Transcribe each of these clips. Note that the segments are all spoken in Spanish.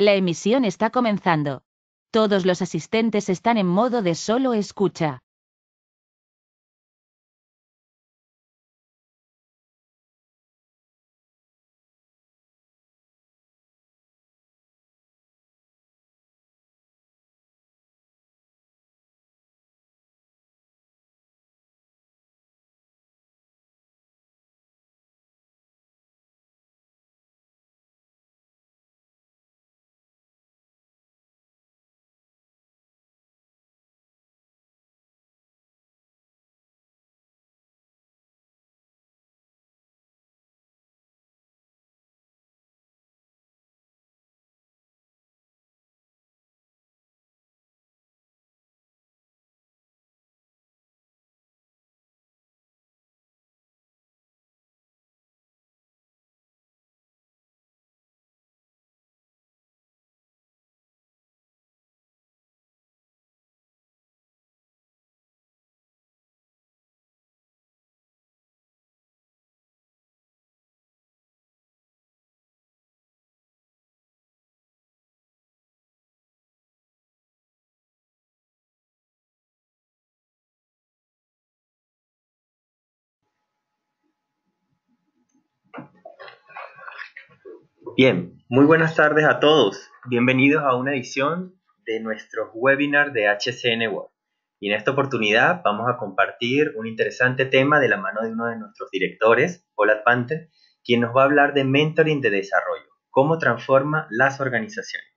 La emisión está comenzando. Todos los asistentes están en modo de solo escucha. Bien, muy buenas tardes a todos. Bienvenidos a una edición de nuestro webinar de HCN World. Y en esta oportunidad vamos a compartir un interesante tema de la mano de uno de nuestros directores, Paul Advanter, quien nos va a hablar de mentoring de desarrollo, cómo transforma las organizaciones.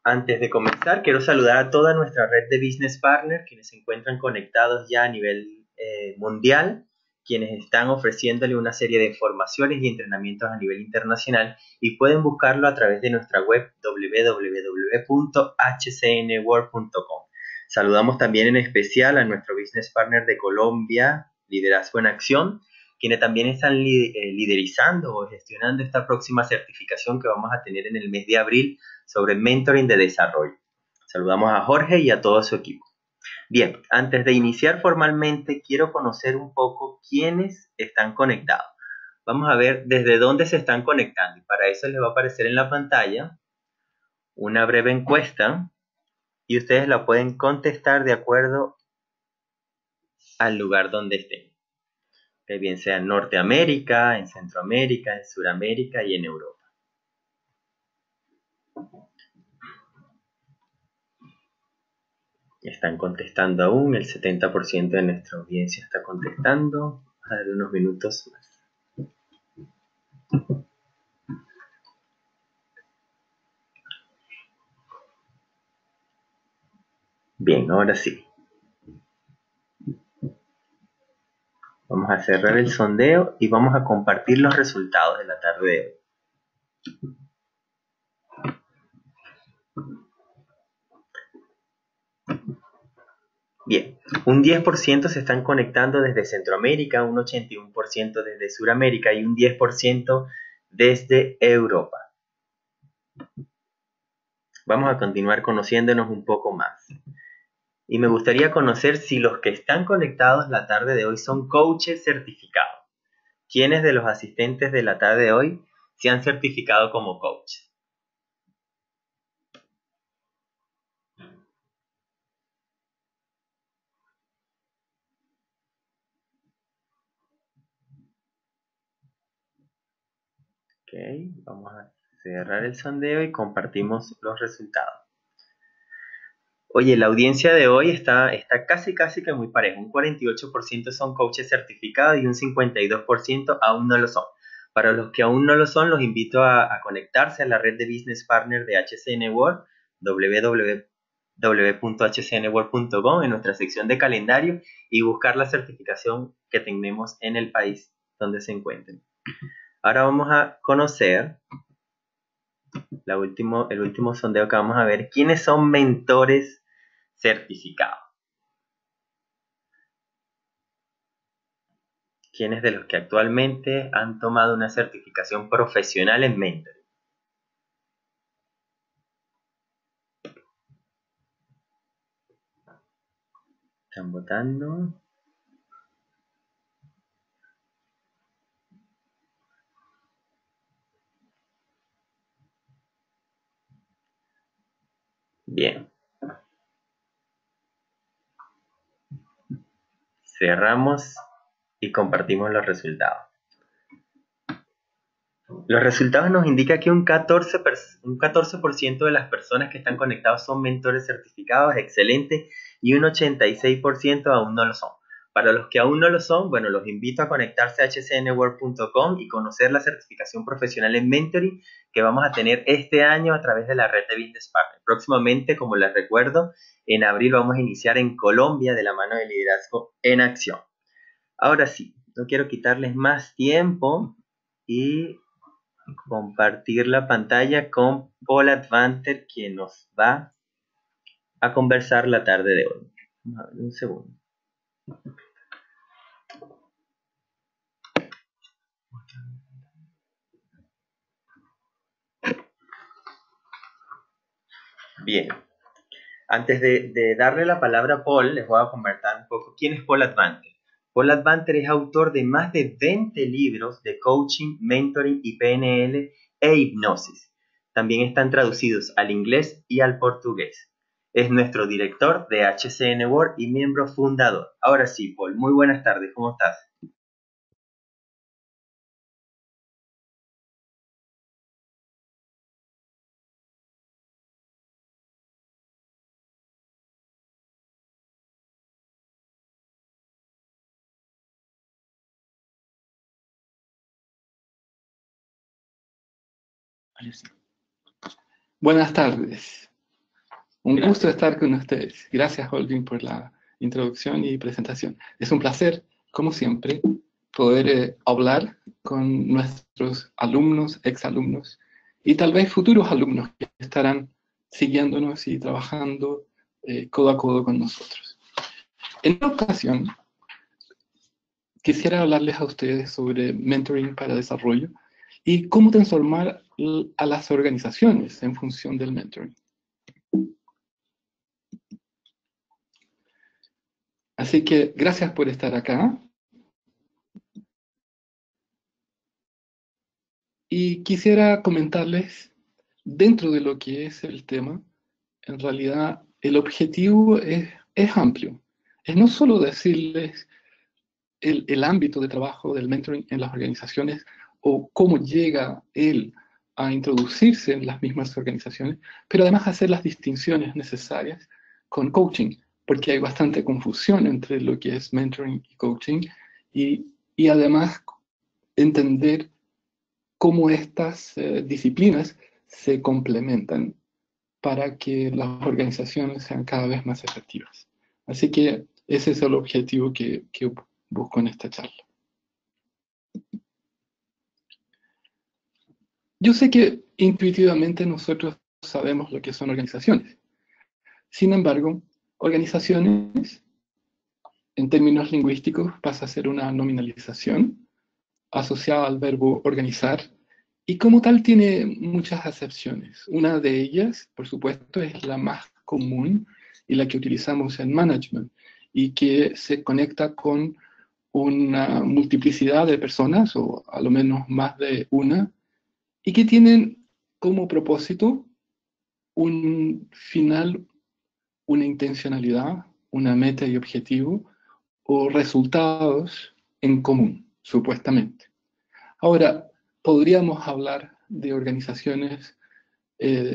Antes de comenzar, quiero saludar a toda nuestra red de business partners, quienes se encuentran conectados ya a nivel mundial, quienes están ofreciéndole una serie de formaciones y entrenamientos a nivel internacional, y pueden buscarlo a través de nuestra web www.hcnworld.com. Saludamos también en especial a nuestro business partner de Colombia, Liderazgo en Acción, quienes también están liderizando o gestionando esta próxima certificación que vamos a tener en el mes de abril sobre mentoring de desarrollo. Saludamos a Jorge y a todo su equipo. Bien, antes de iniciar formalmente, quiero conocer un poco quiénes están conectados. Vamos a ver desde dónde se están conectando. Y para eso les va a aparecer en la pantalla una breve encuesta y ustedes la pueden contestar de acuerdo al lugar donde estén. Que bien sea en Norteamérica, en Centroamérica, en Sudamérica y en Europa. Están contestando aún, el 70% de nuestra audiencia está contestando. Vamos a darle unos minutos más. Bien, ahora sí. Vamos a cerrar el sondeo y vamos a compartir los resultados de la tarde de hoy. Bien, un 10% se están conectando desde Centroamérica, un 81% desde Sudamérica y un 10% desde Europa. Vamos a continuar conociéndonos un poco más. Y me gustaría conocer si los que están conectados la tarde de hoy son coaches certificados. ¿Quiénes de los asistentes de la tarde de hoy se han certificado como coach? Ok, vamos a cerrar el sondeo y compartimos los resultados. Oye, la audiencia de hoy está casi que muy pareja. Un 48% son coaches certificados y un 52% aún no lo son. Para los que aún no lo son, los invito a conectarse a la red de Business Partner de HCN World, www.hcnworld.com, en nuestra sección de calendario, y buscar la certificación que tenemos en el país donde se encuentren. Ahora vamos a conocer el último sondeo que vamos a ver. ¿Quiénes son mentores certificados? ¿Quiénes de los que actualmente han tomado una certificación profesional en mentoring? ¿Están votando? Bien. Cerramos y compartimos los resultados. Los resultados nos indican que un 14% de las personas que están conectados son mentores certificados, excelente, y un 86% aún no lo son. Para los que aún no lo son, bueno, los invito a conectarse a hcnworld.com y conocer la certificación profesional en mentoring que vamos a tener este año a través de la red de Business Partner. Próximamente, como les recuerdo, en abril vamos a iniciar en Colombia de la mano de Liderazgo en Acción. Ahora sí, no quiero quitarles más tiempo y compartir la pantalla con Paul Advanter, quien nos va a conversar la tarde de hoy. A ver, un segundo. Bien, antes de darle la palabra a Paul, les voy a comentar un poco quién es Paul Advanter. Paul Advanter es autor de más de 20 libros de coaching, mentoring y PNL e hipnosis. También están traducidos al inglés y al portugués. Es nuestro director de HCN World y miembro fundador. Ahora sí, Paul, muy buenas tardes, ¿cómo estás? Buenas tardes. Un Gracias. gusto estar con ustedes. Gracias, Holvin, por la introducción y presentación. Es un placer, como siempre, poder hablar con nuestros alumnos, exalumnos y tal vez futuros alumnos que estarán siguiéndonos y trabajando codo a codo con nosotros. En esta ocasión, quisiera hablarles a ustedes sobre mentoring para desarrollo y cómo transformar a las organizaciones en función del mentoring. Así que gracias por estar acá. Y quisiera comentarles, dentro de lo que es el tema, en realidad el objetivo es amplio. Es no solo decirles el ámbito de trabajo del mentoring en las organizaciones o cómo llega él a introducirse en las mismas organizaciones, pero además hacer las distinciones necesarias con coaching, porque hay bastante confusión entre lo que es mentoring y coaching, y además entender cómo estas disciplinas se complementan para que las organizaciones sean cada vez más efectivas. Así que ese es el objetivo que busco en esta charla. Yo sé que intuitivamente nosotros sabemos lo que son organizaciones. Sin embargo, organizaciones, en términos lingüísticos, pasa a ser una nominalización asociada al verbo organizar, y como tal tiene muchas acepciones. Una de ellas, por supuesto, es la más común y la que utilizamos en management, y que se conecta con una multiplicidad de personas, o a lo menos más de una, y que tienen como propósito un final, una intencionalidad, una meta y objetivo, o resultados en común, supuestamente. Ahora, podríamos hablar de organizaciones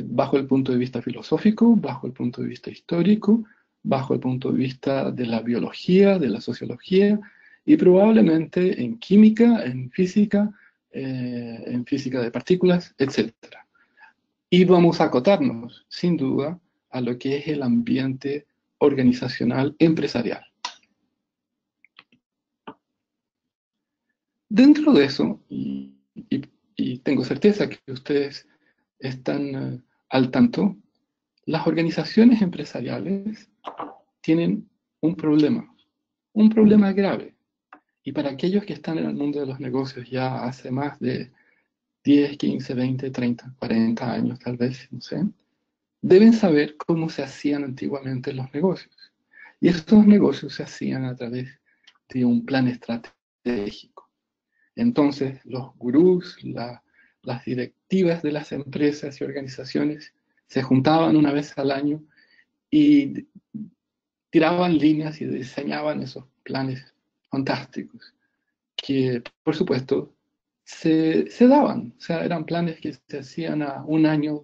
bajo el punto de vista filosófico, bajo el punto de vista histórico, bajo el punto de vista de la biología, de la sociología, y probablemente en física de partículas, etc. Y vamos a acotarnos, sin duda, a lo que es el ambiente organizacional empresarial. Dentro de eso, y tengo certeza que ustedes están al tanto, las organizaciones empresariales tienen un problema grave. Y para aquellos que están en el mundo de los negocios ya hace más de 10, 15, 20, 30, 40 años tal vez, no sé, deben saber cómo se hacían antiguamente los negocios. Y estos negocios se hacían a través de un plan estratégico. Entonces, los gurús, las directivas de las empresas y organizaciones Se juntaban una vez al año y tiraban líneas y diseñaban esos planes fantásticos, que por supuesto se daban. O sea, eran planes que se hacían a 1 año,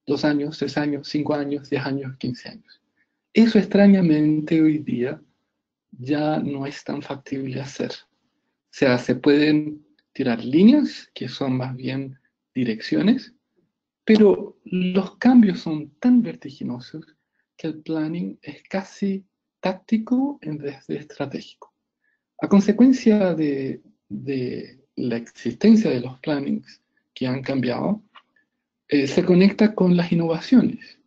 2 años, 3 años, 5 años, 10 años, 15 años. Eso extrañamente hoy día ya no es tan factible hacer. O sea, se pueden tirar líneas, que son más bien direcciones, pero los cambios son tan vertiginosos que el planning es casi táctico en vez de estratégico. A consecuencia de la existencia de los plannings que han cambiado, se conecta con las innovaciones.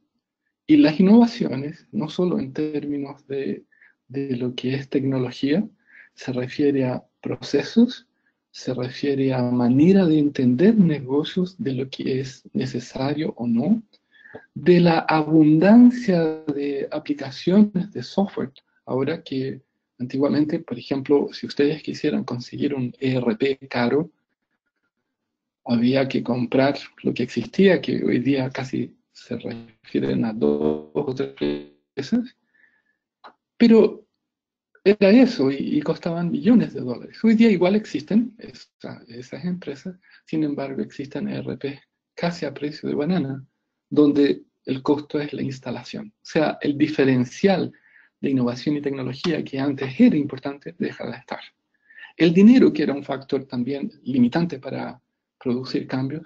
Y las innovaciones, no solo en términos de lo que es tecnología, se refiere a procesos, se refiere a manera de entender negocios, de lo que es necesario o no, de la abundancia de aplicaciones de software. Ahora que antiguamente, por ejemplo, si ustedes quisieran conseguir un ERP caro, había que comprar lo que existía, que hoy día casi se refieren a 2 o 3 veces, pero era eso y costaban millones de dólares. Hoy día igual existen esas empresas, sin embargo existen ERP casi a precio de banana, donde el costo es la instalación. O sea, el diferencial de innovación y tecnología que antes era importante deja de estar. El dinero, que era un factor también limitante para producir cambios,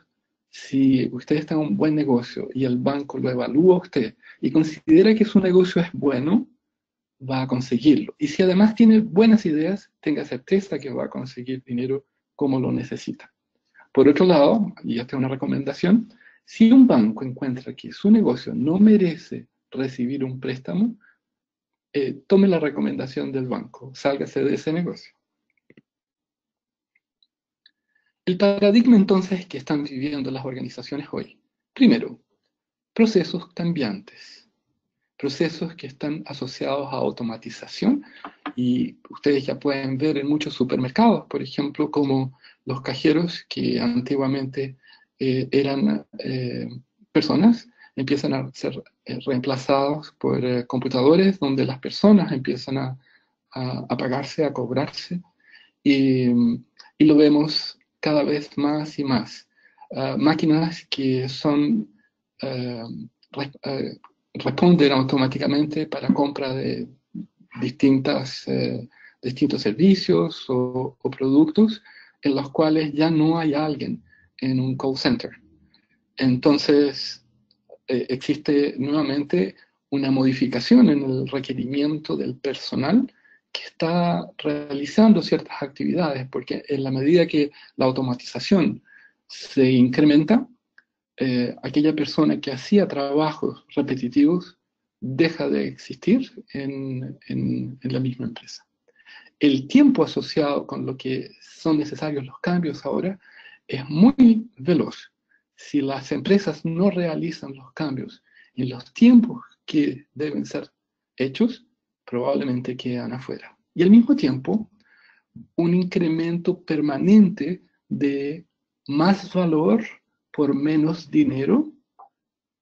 si usted está en un buen negocio y el banco lo evalúa a usted y considera que su negocio es bueno, va a conseguirlo. Y si además tiene buenas ideas, tenga certeza que va a conseguir dinero como lo necesita. Por otro lado, y esta es una recomendación, si un banco encuentra que su negocio no merece recibir un préstamo, tome la recomendación del banco, sálgase de ese negocio. El paradigma entonces que están viviendo las organizaciones hoy. Primero, procesos cambiantes, procesos que están asociados a automatización y ustedes ya pueden ver en muchos supermercados, por ejemplo, como los cajeros que antiguamente eran personas, empiezan a ser reemplazados por computadores donde las personas empiezan a pagarse, a cobrarse y, y lo vemos cada vez más y más. Máquinas que son re, responden automáticamente para compra de distintos servicios o productos en los cuales ya no hay alguien en un call center. Entonces, existe nuevamente una modificación en el requerimiento del personal que está realizando ciertas actividades, porque en la medida que la automatización se incrementa, aquella persona que hacía trabajos repetitivos deja de existir en la misma empresa. El tiempo asociado con lo que son necesarios los cambios ahora es muy veloz. Si las empresas no realizan los cambios en los tiempos que deben ser hechos, probablemente quedan afuera. Y al mismo tiempo, un incremento permanente de más valor por menos dinero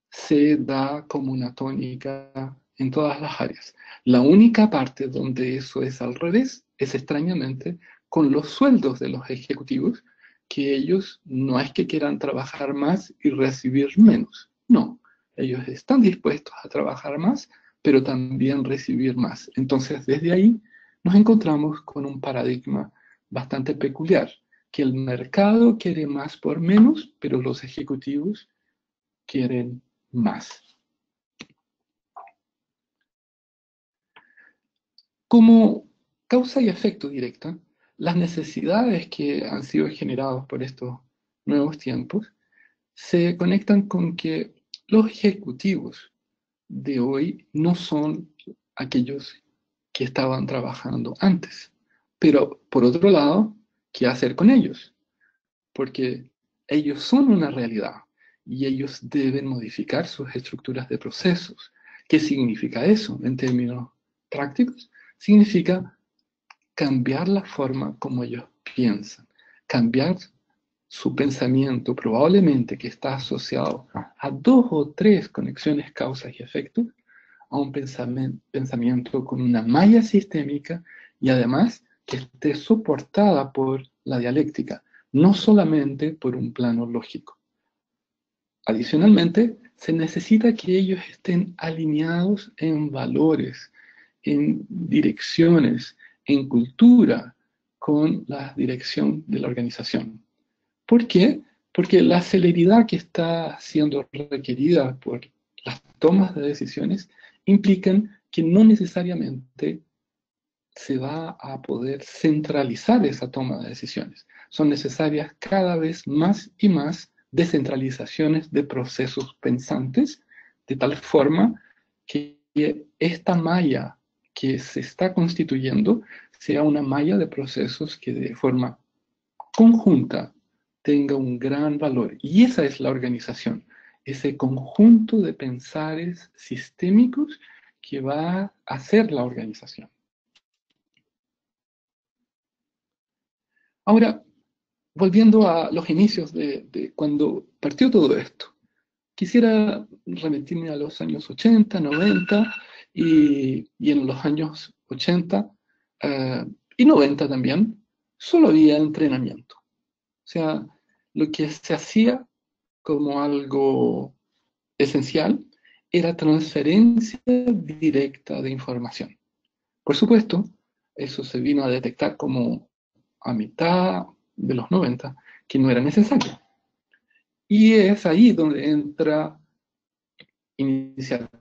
se da como una tónica en todas las áreas. La única parte donde eso es al revés es extrañamente con los sueldos de los ejecutivos, que ellos no es que quieran trabajar más y recibir menos, no, ellos están dispuestos a trabajar más, pero también recibir más. Entonces, desde ahí nos encontramos con un paradigma bastante peculiar, que el mercado quiere más por menos, pero los ejecutivos quieren más. Como causa y efecto directa, las necesidades que han sido generadas por estos nuevos tiempos se conectan con que los ejecutivos de hoy no son aquellos que estaban trabajando antes. Pero, por otro lado, ¿qué hacer con ellos? Porque ellos son una realidad y ellos deben modificar sus estructuras de procesos. ¿Qué significa eso en términos prácticos? Significa cambiar la forma como ellos piensan, cambiar su pensamiento probablemente que está asociado a 2 o 3 conexiones, causas y efectos, a un pensamiento con una malla sistémica y además que esté soportada por la dialéctica, no solamente por un plano lógico. Adicionalmente, se necesita que ellos estén alineados en valores, en direcciones, en cultura, con la dirección de la organización. ¿Por qué? Porque la celeridad que está siendo requerida por las tomas de decisiones implican que no necesariamente se va a poder centralizar esa toma de decisiones. Son necesarias cada vez más y más descentralizaciones de procesos pensantes, de tal forma que esta malla que se está constituyendo sea una malla de procesos que de forma conjunta tenga un gran valor. Y esa es la organización, ese conjunto de pensares sistémicos que va a ser la organización. Ahora, volviendo a los inicios de cuando partió todo esto, quisiera remitirme a los años 80, 90 y en los años 80 y 90 también, solo había entrenamiento. O sea, lo que se hacía como algo esencial era transferencia directa de información. Por supuesto, eso se vino a detectar como a mitad de los 90, que no era necesario. Y es ahí donde entra inicialmente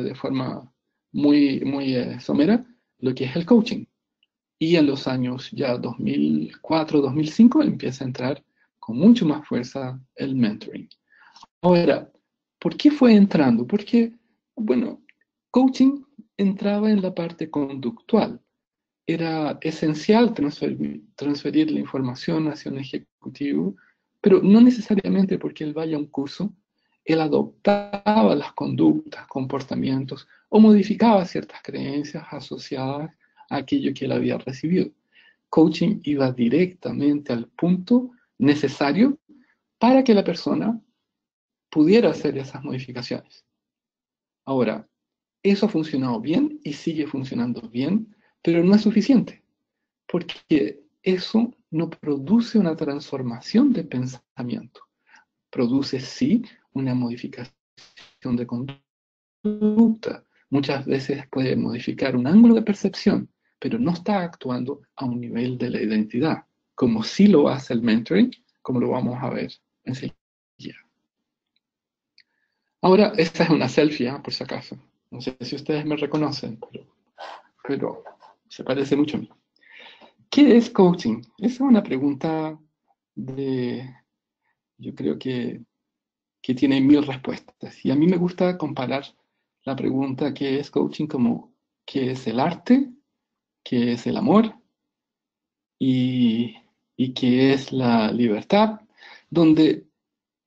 de forma muy somera lo que es el coaching. Y en los años ya 2004, 2005 empieza a entrar con mucho más fuerza el mentoring. Ahora, ¿por qué fue entrando? Porque, bueno, coaching entraba en la parte conductual. Era esencial transferir la información hacia un ejecutivo, pero no necesariamente porque él vaya a un curso, él adoptaba las conductas, comportamientos o modificaba ciertas creencias asociadas a aquello que él había recibido. Coaching iba directamente al punto necesario para que la persona pudiera hacer esas modificaciones. Ahora, eso ha funcionado bien y sigue funcionando bien, pero no es suficiente, porque eso no produce una transformación de pensamiento. Produce sí una modificación de conducta. Muchas veces puede modificar un ángulo de percepción, pero no está actuando a un nivel de la identidad, como sí lo hace el mentoring, como lo vamos a ver enseguida. Ahora, esta es una selfie, por si acaso. No sé si ustedes me reconocen, pero se parece mucho a mí. ¿Qué es coaching? Esa es una pregunta yo creo que tiene 1000 respuestas. Y a mí me gusta comparar la pregunta ¿qué es coaching? Como ¿qué es el arte? ¿Qué es el amor? Y ¿qué es la libertad? Donde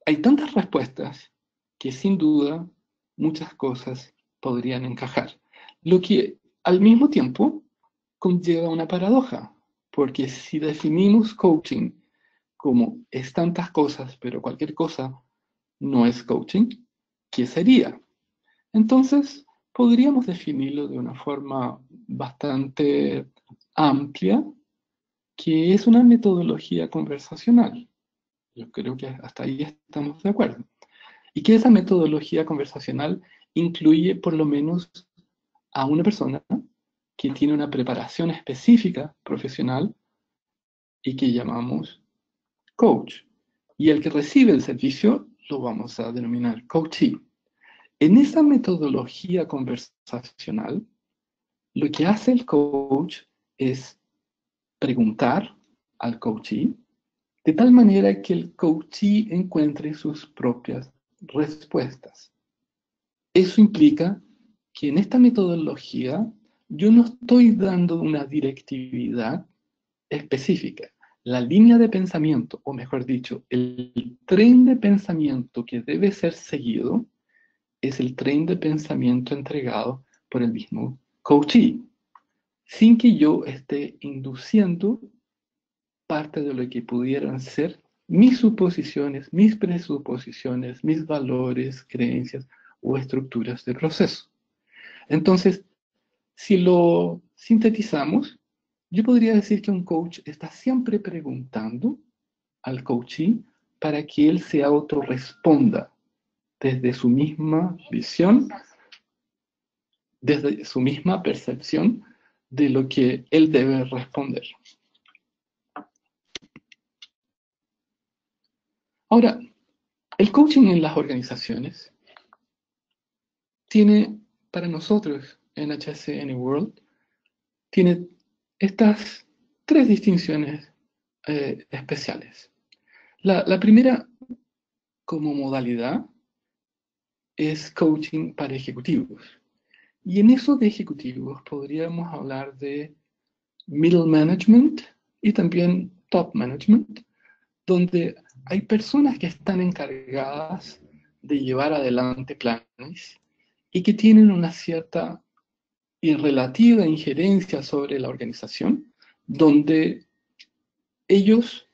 hay tantas respuestas que sin duda muchas cosas podrían encajar. Lo que al mismo tiempo conlleva una paradoja, porque si definimos coaching como es tantas cosas, pero cualquier cosa no es coaching, ¿qué sería? Entonces, podríamos definirlo de una forma bastante amplia, que es una metodología conversacional. Yo creo que hasta ahí estamos de acuerdo. Y que esa metodología conversacional incluye por lo menos a una persona que tiene una preparación específica profesional y que llamamos coach. Y el que recibe el servicio lo vamos a denominar coachee. En esa metodología conversacional, lo que hace el coach es preguntar al coachee de tal manera que el coachee encuentre sus propias respuestas. Eso implica que en esta metodología yo no estoy dando una directividad específica. La línea de pensamiento, o mejor dicho, el tren de pensamiento que debe ser seguido es el tren de pensamiento entregado por el mismo coachee, sin que yo esté induciendo parte de lo que pudieran ser mis suposiciones, mis presuposiciones, mis valores, creencias o estructuras de proceso. Entonces, si lo sintetizamos, yo podría decir que un coach está siempre preguntando al coachee para que él se autorresponda desde su misma visión, desde su misma percepción de lo que él debe responder. Ahora, el coaching en las organizaciones tiene, para nosotros en HSE Anyworld, tiene estas tres distinciones especiales. La primera, como modalidad, es coaching para ejecutivos. Y en eso de ejecutivos podríamos hablar de middle management y también top management, donde hay personas que están encargadas de llevar adelante planes y que tienen una cierta y relativa injerencia sobre la organización, donde ellos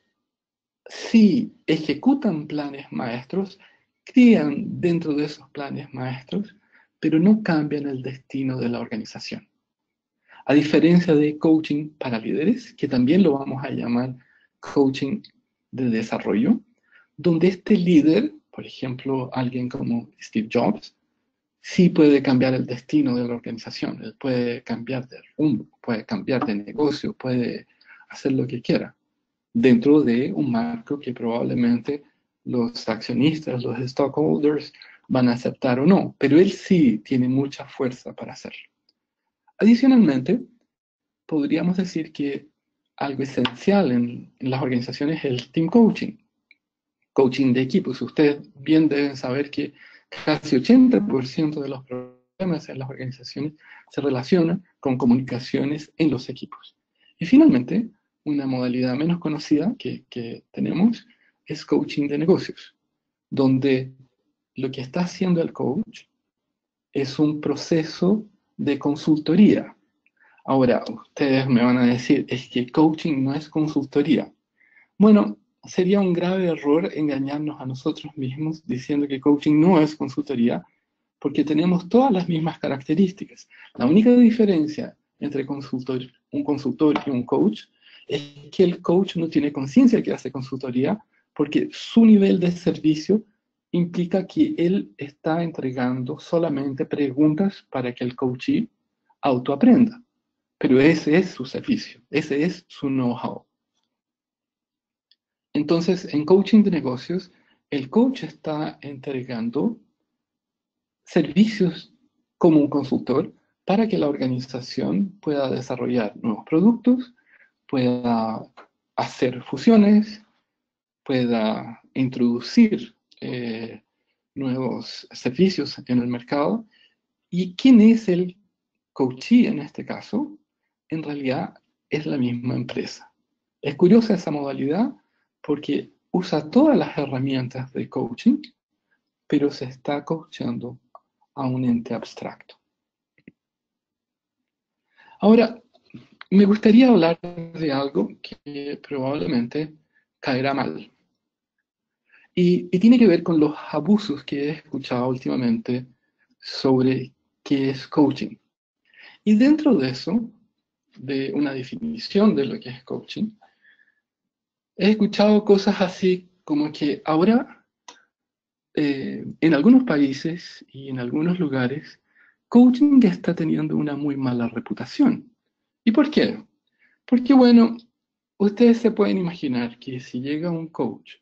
sí ejecutan planes maestros, crían dentro de esos planes maestros, pero no cambian el destino de la organización. A diferencia de coaching para líderes, que también lo vamos a llamar coaching de desarrollo, donde este líder, por ejemplo, alguien como Steve Jobs, sí puede cambiar el destino de la organización, él puede cambiar de rumbo, puede cambiar de negocio, puede hacer lo que quiera, dentro de un marco que probablemente los accionistas, los stockholders van a aceptar o no, pero él sí tiene mucha fuerza para hacerlo. Adicionalmente, podríamos decir que algo esencial en las organizaciones es el team coaching, coaching de equipos. Ustedes bien deben saber que casi 80% de los problemas en las organizaciones se relacionan con comunicaciones en los equipos. Y finalmente, una modalidad menos conocida que tenemos es coaching de negocios, donde lo que está haciendo el coach es un proceso de consultoría. Ahora, ustedes me van a decir, es que coaching no es consultoría. Bueno, sería un grave error engañarnos a nosotros mismos diciendo que coaching no es consultoría, porque tenemos todas las mismas características. La única diferencia entre un consultor y un coach es que el coach no tiene conciencia que hace consultoría, porque su nivel de servicio implica que él está entregando solamente preguntas para que el coachee autoaprenda. Pero ese es su servicio, ese es su know-how. Entonces, en coaching de negocios, el coach está entregando servicios como un consultor para que la organización pueda desarrollar nuevos productos, pueda hacer fusiones, pueda introducir nuevos servicios en el mercado. ¿Y quién es el coachee en este caso? En realidad es la misma empresa. Es curiosa esa modalidad porque usa todas las herramientas de coaching, pero se está coachando a un ente abstracto. Ahora, me gustaría hablar de algo que probablemente caerá mal. Y tiene que ver con los abusos que he escuchado últimamente sobre qué es coaching. Y dentro de eso, de una definición de lo que es coaching, he escuchado cosas así como que ahora, en algunos países y en algunos lugares, coaching está teniendo una muy mala reputación. ¿Y por qué? Porque, bueno, ustedes se pueden imaginar que si llega un coach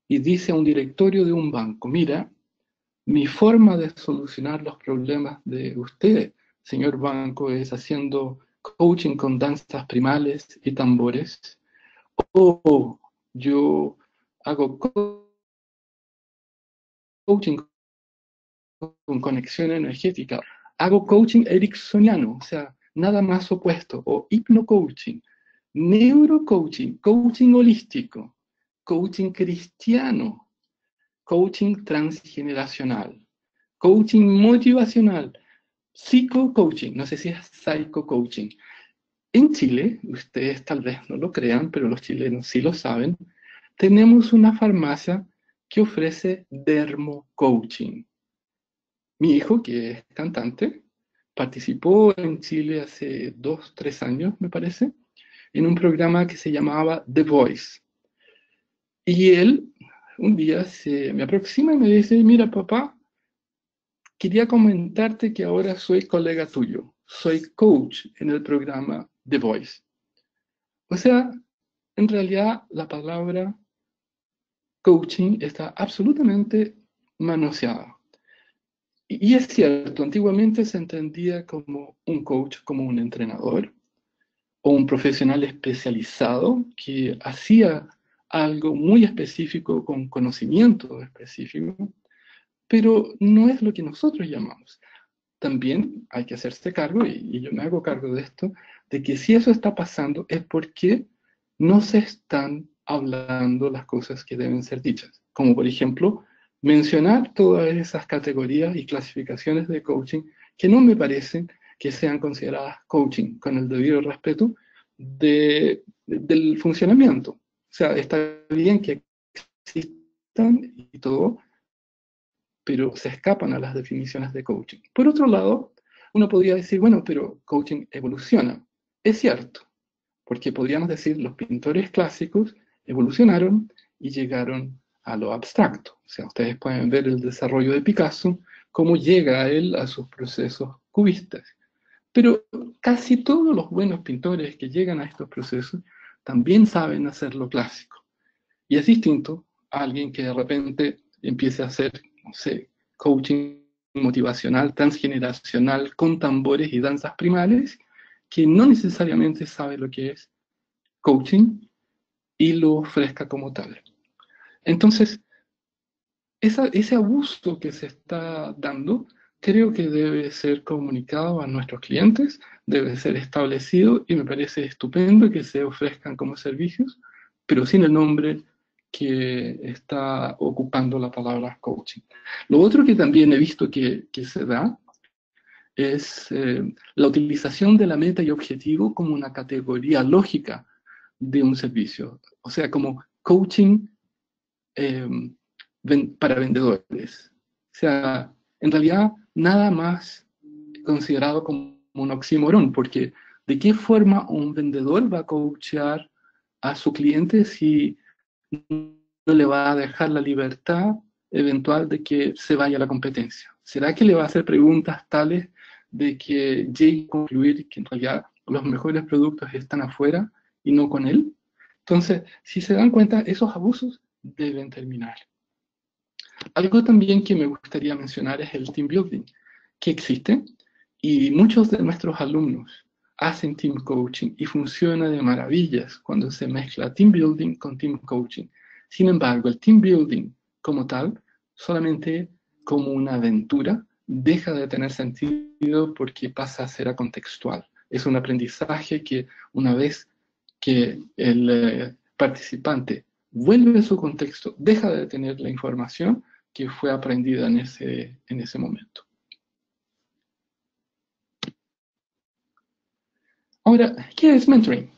y dice a un directorio de un banco, mira, mi forma de solucionar los problemas de usted, señor banco, es haciendo coaching con danzas primales y tambores, o yo hago coaching con conexión energética, hago coaching ericksoniano, o sea, nada más opuesto, o hipnocoaching, neurocoaching, coaching holístico, coaching cristiano, coaching transgeneracional, coaching motivacional, psico-coaching, no sé si es psycho-coaching. En Chile, ustedes tal vez no lo crean, pero los chilenos sí lo saben, tenemos una farmacia que ofrece dermocoaching. Mi hijo, que es cantante, participó en Chile hace 2, 3 años, me parece, en un programa que se llamaba The Voice. Y él un día se me aproxima y me dice, mira papá, quería comentarte que ahora soy colega tuyo, soy coach en el programa The Voice. O sea, en realidad la palabra coaching está absolutamente manoseada. Y es cierto, antiguamente se entendía como un coach, como un entrenador o un profesional especializado que hacía algo muy específico con conocimiento específico, pero no es lo que nosotros llamamos. También hay que hacerse cargo, y yo me hago cargo de esto, de que si eso está pasando es porque no se están hablando las cosas que deben ser dichas. Como por ejemplo, mencionar todas esas categorías y clasificaciones de coaching que no me parecen que sean consideradas coaching, con el debido respeto del funcionamiento. O sea, está bien que existan y todo, pero se escapan a las definiciones de coaching. Por otro lado, uno podría decir, bueno, pero coaching evoluciona. Es cierto, porque podríamos decir los pintores clásicos evolucionaron y llegaron a lo abstracto. O sea, ustedes pueden ver el desarrollo de Picasso, cómo llega él a sus procesos cubistas. Pero casi todos los buenos pintores que llegan a estos procesos también saben hacer lo clásico. Y es distinto a alguien que de repente empiece a hacer, no sé, coaching motivacional, transgeneracional, con tambores y danzas primales, que no necesariamente sabe lo que es coaching y lo ofrezca como tal. Entonces, ese abuso que se está dando, creo que debe ser comunicado a nuestros clientes, debe ser establecido y me parece estupendo que se ofrezcan como servicios, pero sin el nombre que está ocupando la palabra coaching. Lo otro que también he visto que se da es la utilización de la meta y objetivo como una categoría lógica de un servicio. O sea, como coaching eh, para vendedores. O sea, en realidad nada más considerado como un oxímoron, porque ¿de qué forma un vendedor va a coachear a su cliente si no le va a dejar la libertad eventual de que se vaya a la competencia? ¿Será que le va a hacer preguntas tales de que llegue a concluir que en realidad los mejores productos están afuera y no con él? Entonces, si se dan cuenta, esos abusos deben terminar. Algo también que me gustaría mencionar es el team building, que existe y muchos de nuestros alumnos hacen team coaching y funciona de maravillas cuando se mezcla team building con team coaching. Sin embargo, el team building como tal, solamente como una aventura, deja de tener sentido porque pasa a ser acontextual. Es un aprendizaje que una vez que el participante vuelve a su contexto, deja de tener la información que fue aprendida en ese momento. Ahora, ¿qué es mentoring?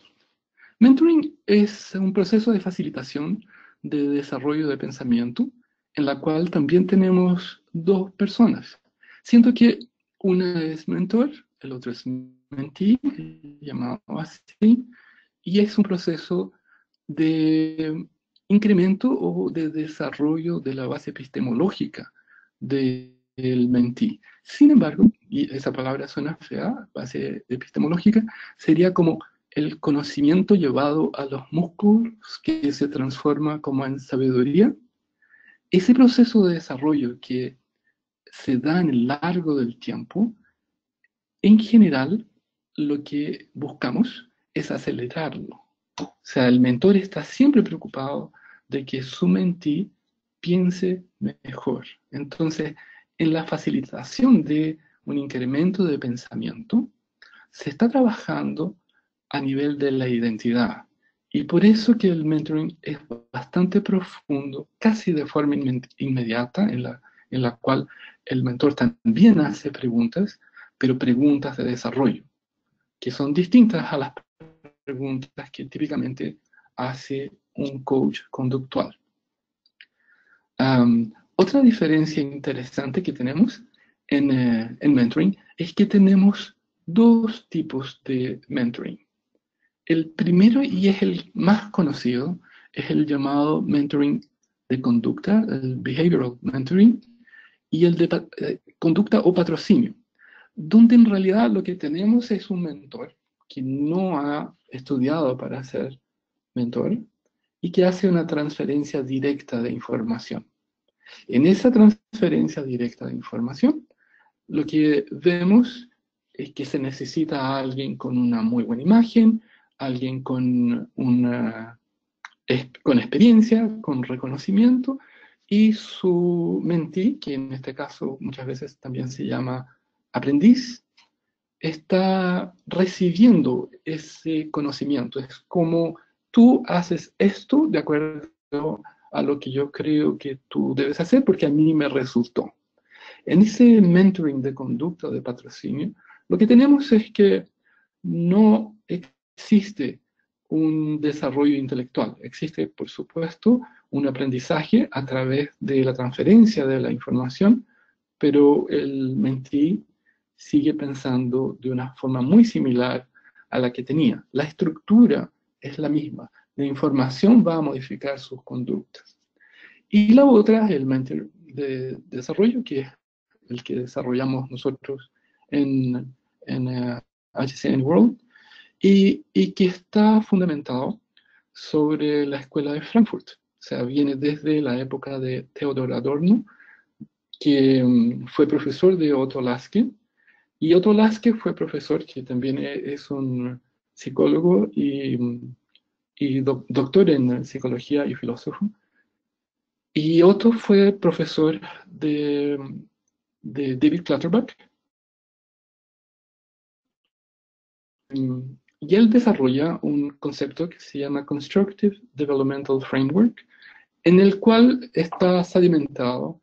Mentoring es un proceso de facilitación de desarrollo de pensamiento en la cual también tenemos dos personas. Siento que una es mentor, el otro es mentee, llamado así, y es un proceso de incremento o de desarrollo de la base epistemológica del mentee. Sin embargo, y esa palabra suena fea, base epistemológica, sería como el conocimiento llevado a los músculos que se transforma como en sabiduría. Ese proceso de desarrollo que se da en el largo del tiempo, en general, lo que buscamos es acelerarlo. O sea, el mentor está siempre preocupado de que su mentee piense mejor. Entonces, en la facilitación de un incremento de pensamiento, se está trabajando a nivel de la identidad. Y por eso que el mentoring es bastante profundo, casi de forma inmediata, en la cual el mentor también hace preguntas, pero preguntas de desarrollo, que son distintas a las preguntas que típicamente hace un coach conductual. Otra diferencia interesante que tenemos en mentoring es que tenemos dos tipos de mentoring. El primero, y es el más conocido, es el llamado mentoring de conducta, el behavioral mentoring, y el de conducta o patrocinio, donde en realidad lo que tenemos es un mentor que no ha estudiado para ser mentor y que hace una transferencia directa de información. En esa transferencia directa de información, lo que vemos es que se necesita a alguien con una muy buena imagen, alguien con experiencia, con reconocimiento, y su mentee, que en este caso muchas veces también se llama aprendiz, está recibiendo ese conocimiento. Es como tú haces esto de acuerdo a lo que yo creo que tú debes hacer porque a mí me resultó. En ese mentoring de conducta de patrocinio, lo que tenemos es que no existe un desarrollo intelectual. Existe, por supuesto, un aprendizaje a través de la transferencia de la información, pero el mentee sigue pensando de una forma muy similar a la que tenía. La estructura es la misma. La información va a modificar sus conductas. Y la otra es el mentor de desarrollo, que es el que desarrollamos nosotros en HCN World, y que está fundamentado sobre la escuela de Frankfurt. O sea, viene desde la época de Theodor Adorno, que fue profesor de Otto Lasker, y Otto Lasker fue profesor, que también es un psicólogo y doctor en psicología y filósofo. Y Otto fue profesor de David Clutterbuck. Y él desarrolla un concepto que se llama Constructive Developmental Framework, en el cual está sedimentado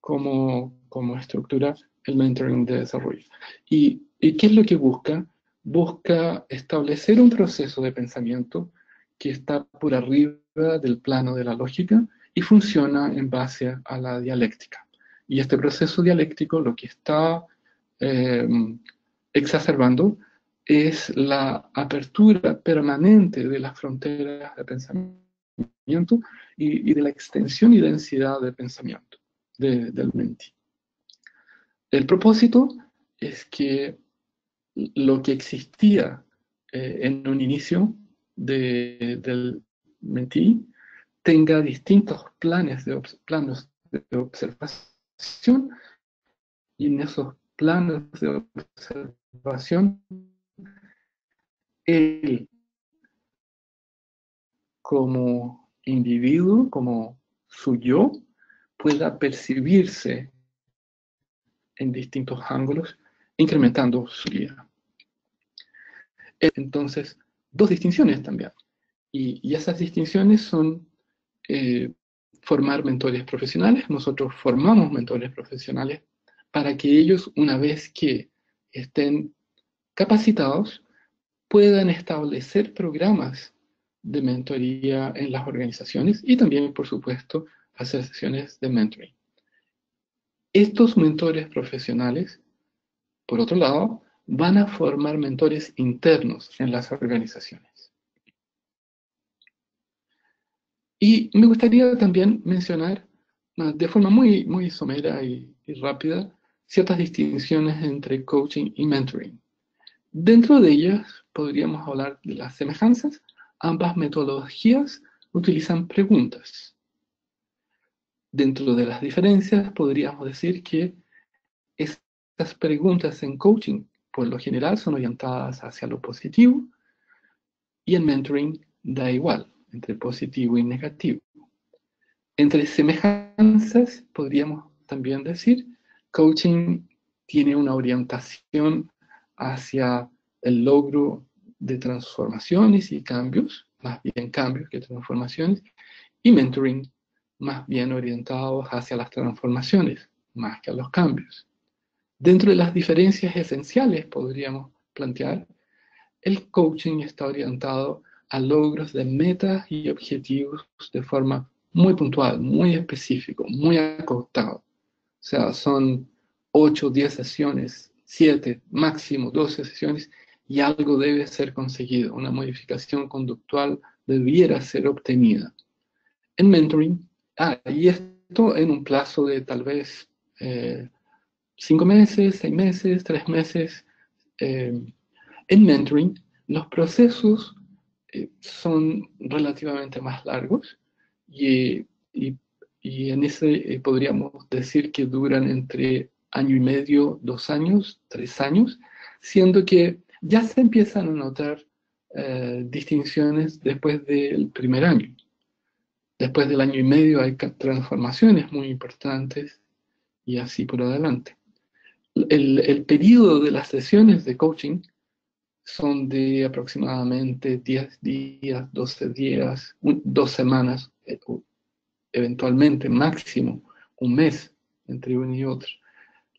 como estructura el mentoring de desarrollo. ¿Y qué es lo que busca? Busca establecer un proceso de pensamiento que está por arriba del plano de la lógica y funciona en base a la dialéctica. Y este proceso dialéctico lo que está exacerbando es la apertura permanente de las fronteras de pensamiento y de la extensión y densidad de pensamiento del mentee. El propósito es que lo que existía en un inicio del mentee tenga distintos planos de observación, y en esos planos de observación él como individuo, como su yo, pueda percibirse en distintos ángulos, incrementando su vida. Entonces, dos distinciones también. Y esas distinciones son formar mentores profesionales. Nosotros formamos mentores profesionales para que ellos, una vez que estén capacitados, puedan establecer programas de mentoría en las organizaciones y también, por supuesto, hacer sesiones de mentoring. Estos mentores profesionales, por otro lado, van a formar mentores internos en las organizaciones. Y me gustaría también mencionar, de forma muy somera y rápida, ciertas distinciones entre coaching y mentoring. Dentro de ellas podríamos hablar de las semejanzas. Ambas metodologías utilizan preguntas. Dentro de las diferencias podríamos decir que estas preguntas en coaching por lo general son orientadas hacia lo positivo, y en mentoring da igual, entre positivo y negativo. Entre semejanzas podríamos también decir, coaching tiene una orientación hacia el logro de transformaciones y cambios, más bien cambios que transformaciones, y mentoring más bien orientados hacia las transformaciones, más que a los cambios. Dentro de las diferencias esenciales podríamos plantear el coaching está orientado a logros de metas y objetivos de forma muy puntual, muy específico, muy acotado. O sea, son 8, 10 sesiones, 7, máximo 12 sesiones, y algo debe ser conseguido. Una modificación conductual debiera ser obtenida. En mentoring, y esto en un plazo de tal vez 5 meses, 6 meses, 3 meses. En mentoring, los procesos son relativamente más largos y, y, y en ese podríamos decir que duran entre año y medio, 2 años, 3 años, siendo que ya se empiezan a notar distinciones después del primer año. Después del año y medio hay transformaciones muy importantes y así por adelante. El periodo de las sesiones de coaching son de aproximadamente 10 días, 12 días, 2 semanas, eventualmente máximo un mes entre uno y otro.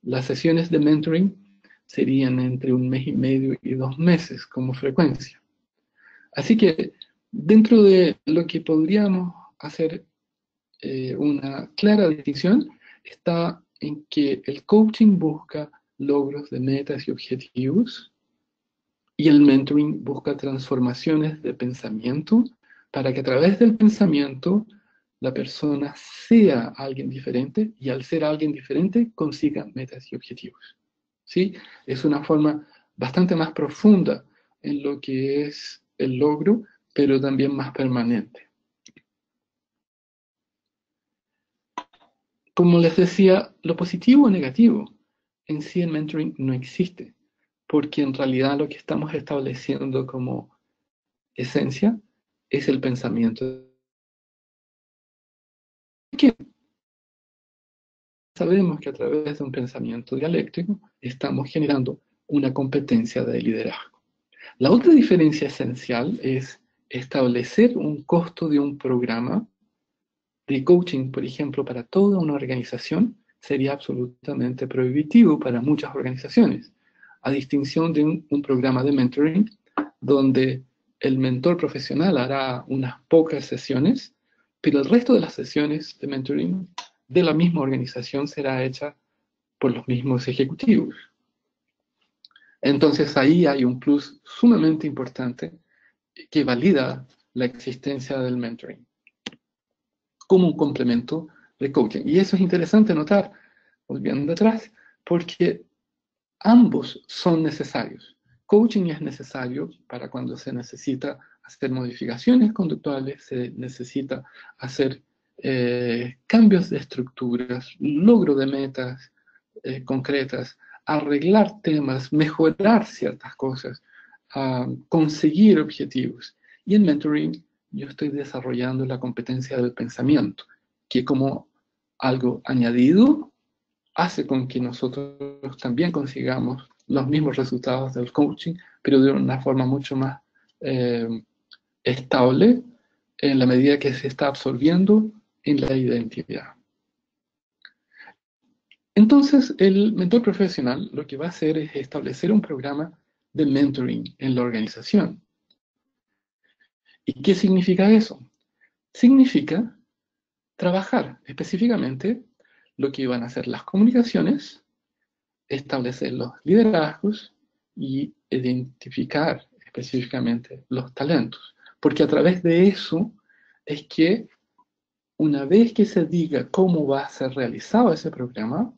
Las sesiones de mentoring serían entre 1 mes y medio y 2 meses como frecuencia. Así que dentro de lo que podríamos hacer una clara distinción está en que el coaching busca logros de metas y objetivos, y el mentoring busca transformaciones de pensamiento para que a través del pensamiento la persona sea alguien diferente, y al ser alguien diferente consiga metas y objetivos. ¿Sí? Es una forma bastante más profunda en lo que es el logro, pero también más permanente. Como les decía, lo positivo o negativo en sí en mentoring no existe, porque en realidad lo que estamos estableciendo como esencia es el pensamiento. Que sabemos que a través de un pensamiento dialéctico estamos generando una competencia de liderazgo. La otra diferencia esencial es establecer un costo de un programa de coaching, por ejemplo, para toda una organización, sería absolutamente prohibitivo para muchas organizaciones, a distinción de un programa de mentoring, donde el mentor profesional hará unas pocas sesiones, pero el resto de las sesiones de mentoring de la misma organización será hecha por los mismos ejecutivos. Entonces ahí hay un plus sumamente importante que valida la existencia del mentoring como un complemento de coaching. Y eso es interesante notar, volviendo atrás, porque ambos son necesarios. Coaching es necesario para cuando se necesita hacer modificaciones conductuales, se necesita hacer cambios de estructuras, logro de metas concretas, arreglar temas, mejorar ciertas cosas, conseguir objetivos. Y en mentoring yo estoy desarrollando la competencia del pensamiento, que como algo añadido hace con que nosotros también consigamos los mismos resultados del coaching, pero de una forma mucho más estable en la medida que se está absorbiendo en la identidad. Entonces, el mentor profesional lo que va a hacer es establecer un programa de mentoring en la organización. ¿Y qué significa eso? Significa trabajar específicamente lo que van a ser las comunicaciones, establecer los liderazgos y identificar específicamente los talentos. Porque a través de eso es que una vez que se diga cómo va a ser realizado ese programa,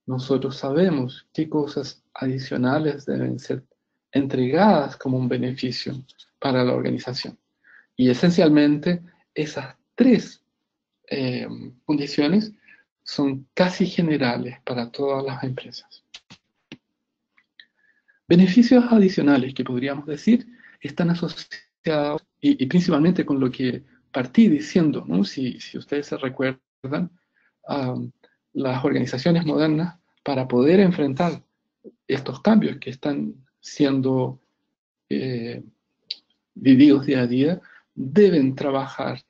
nosotros sabemos qué cosas adicionales deben ser entregadas como un beneficio para la organización. Y esencialmente esas tres condiciones son casi generales para todas las empresas. Beneficios adicionales que podríamos decir están asociados y principalmente con lo que partí diciendo, ¿no? Si ustedes se recuerdan, las organizaciones modernas, para poder enfrentar estos cambios que están siendo vividos día a día, deben trabajar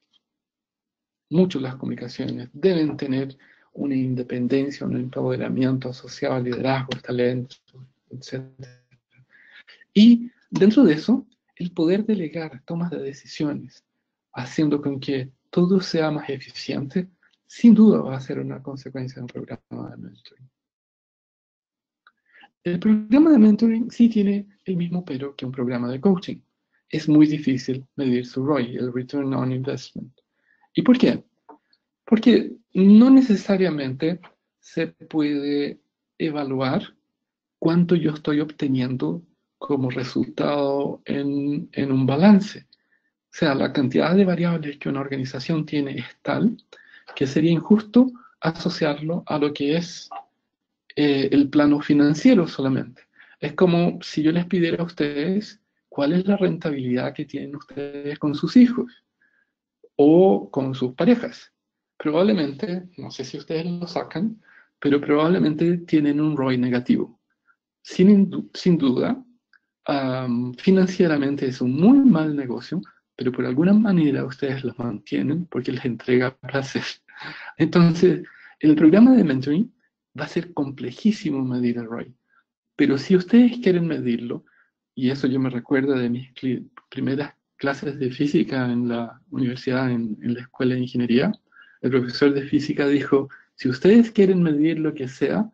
mucho las comunicaciones, deben tener una independencia, un empoderamiento asociado a liderazgos, talentos, etc. Y Dentro de eso, el poder delegar tomas de decisiones, haciendo con que todo sea más eficiente, sin duda va a ser una consecuencia de un programa de mentoring. El programa de mentoring sí tiene el mismo pero que un programa de coaching. Es muy difícil medir su ROI, el Return on Investment. ¿Y por qué? Porque no necesariamente se puede evaluar cuánto yo estoy obteniendo como resultado en un balance. O sea, la cantidad de variables que una organización tiene es tal que sería injusto asociarlo a lo que es el plano financiero solamente. Es como si yo les pidiera a ustedes cuál es la rentabilidad que tienen ustedes con sus hijos o con sus parejas. Probablemente, no sé si ustedes lo sacan, pero probablemente tienen un ROI negativo. Sin duda, financieramente es un muy mal negocio, pero por alguna manera ustedes los mantienen porque les entrega placer. Entonces, el programa de mentoring va a ser complejísimo medir el ROI, pero si ustedes quieren medirlo, y eso yo me recuerdo de mis primeras clases de física en la universidad, en la escuela de ingeniería, el profesor de física dijo, si ustedes quieren medir lo que sea,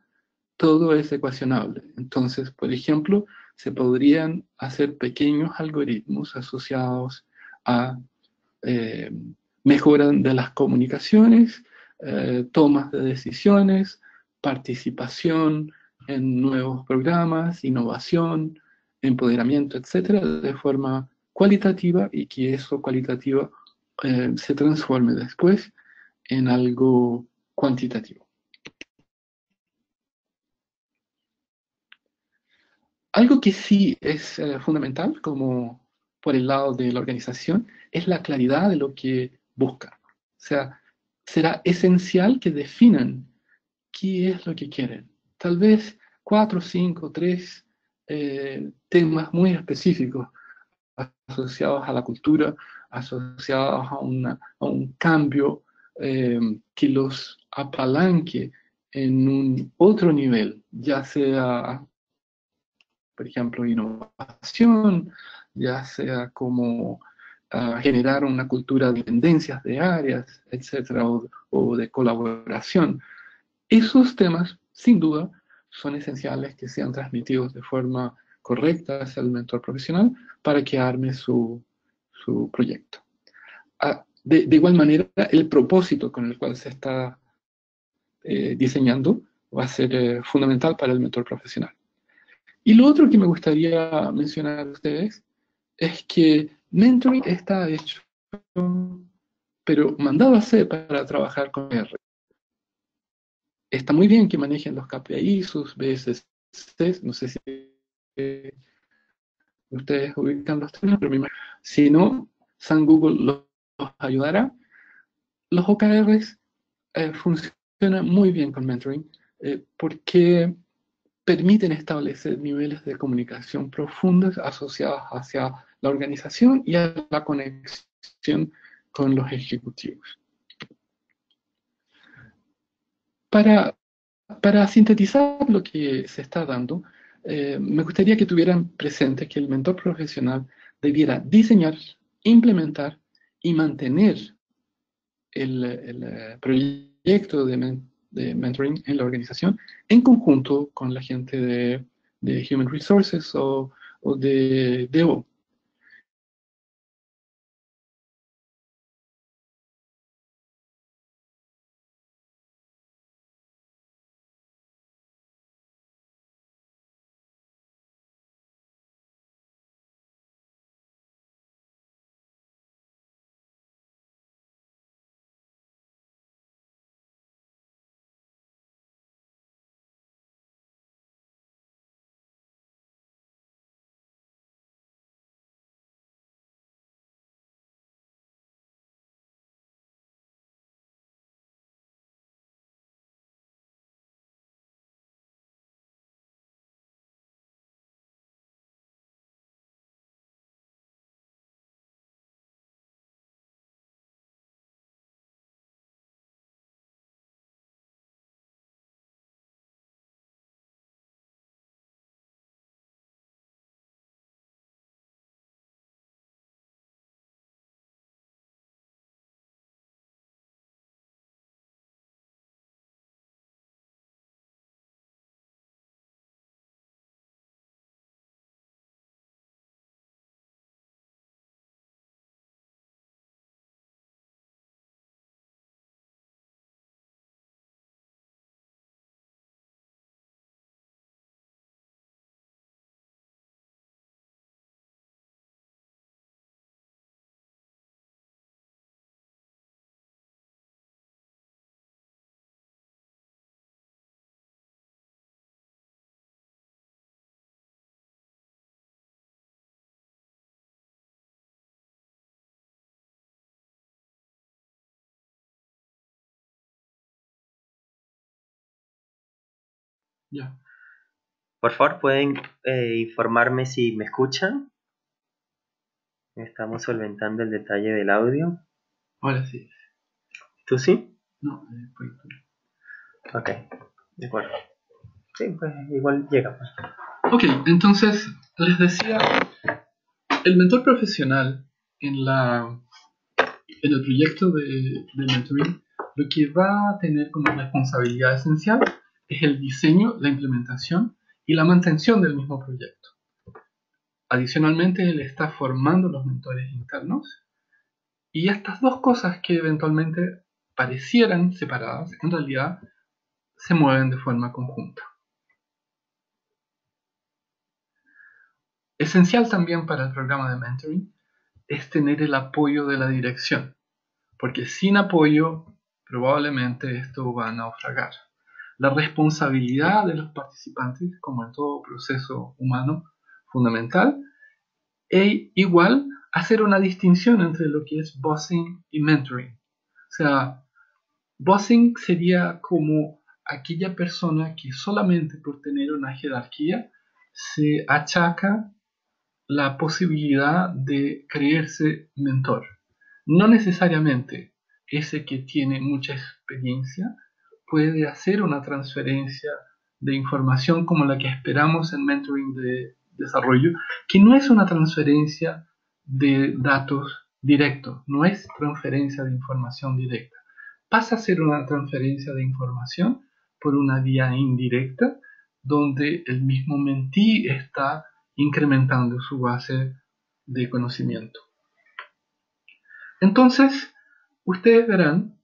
todo es ecuacionable. Entonces, por ejemplo, se podrían hacer pequeños algoritmos asociados a eh, mejora de las comunicaciones, tomas de decisiones, participación en nuevos programas, innovación, empoderamiento, etcétera, de forma cualitativa y que eso cualitativo se transforme después en algo cuantitativo. Algo que sí es fundamental, como por el lado de la organización, es la claridad de lo que buscan. O sea, será esencial que definan qué es lo que quieren. Tal vez cuatro, cinco, tres temas muy específicos asociados a la cultura, asociados a un cambio que los apalanque en un otro nivel, ya sea por ejemplo, innovación, ya sea como generar una cultura de tendencias de áreas, etcétera, o de colaboración. Esos temas, sin duda, son esenciales que sean transmitidos de forma correcta hacia el mentor profesional para que arme su proyecto. De igual manera, el propósito con el cual se está diseñando va a ser fundamental para el mentor profesional. Y lo otro que me gustaría mencionar a ustedes es que mentoring está hecho, pero mandado a hacer para trabajar con R. Está muy bien que manejen los KPI, sus BSCs, no sé si ustedes ubican los términos, pero si no, San Google los ayudará. Los OKRs funcionan muy bien con mentoring porque permiten establecer niveles de comunicación profundos asociados hacia la organización y a la conexión con los ejecutivos. Para sintetizar lo que se está dando, me gustaría que tuvieran presente que el mentor profesional debiera diseñar, implementar y mantener el proyecto de mentoring en la organización en conjunto con la gente de Human Resources o de DevOps. Ya. Por favor, ¿pueden informarme si me escuchan? Estamos solventando el detalle del audio. Ahora sí. ¿Tú sí? No, fue tú. Ok, de acuerdo. Sí, pues igual llega. Pues. Ok, entonces les decía, el mentor profesional en el proyecto de mentoring, lo que va a tener como responsabilidad esencial es el diseño, la implementación y la mantención del mismo proyecto. Adicionalmente, él está formando los mentores internos, y estas dos cosas que eventualmente parecieran separadas, en realidad se mueven de forma conjunta. Esencial también para el programa de mentoring es tener el apoyo de la dirección, porque sin apoyo probablemente esto va a naufragar. La responsabilidad de los participantes, como en todo proceso humano fundamental, e igual hacer una distinción entre lo que es bossing y mentoring. O sea, bossing sería como aquella persona que solamente por tener una jerarquía se achaca la posibilidad de creerse mentor. No necesariamente ese que tiene mucha experiencia puede hacer una transferencia de información como la que esperamos en mentoring de desarrollo, que no es una transferencia de datos directos, no es transferencia de información directa. Pasa a ser una transferencia de información por una vía indirecta, donde el mismo mentí está incrementando su base de conocimiento. Entonces, ustedes verán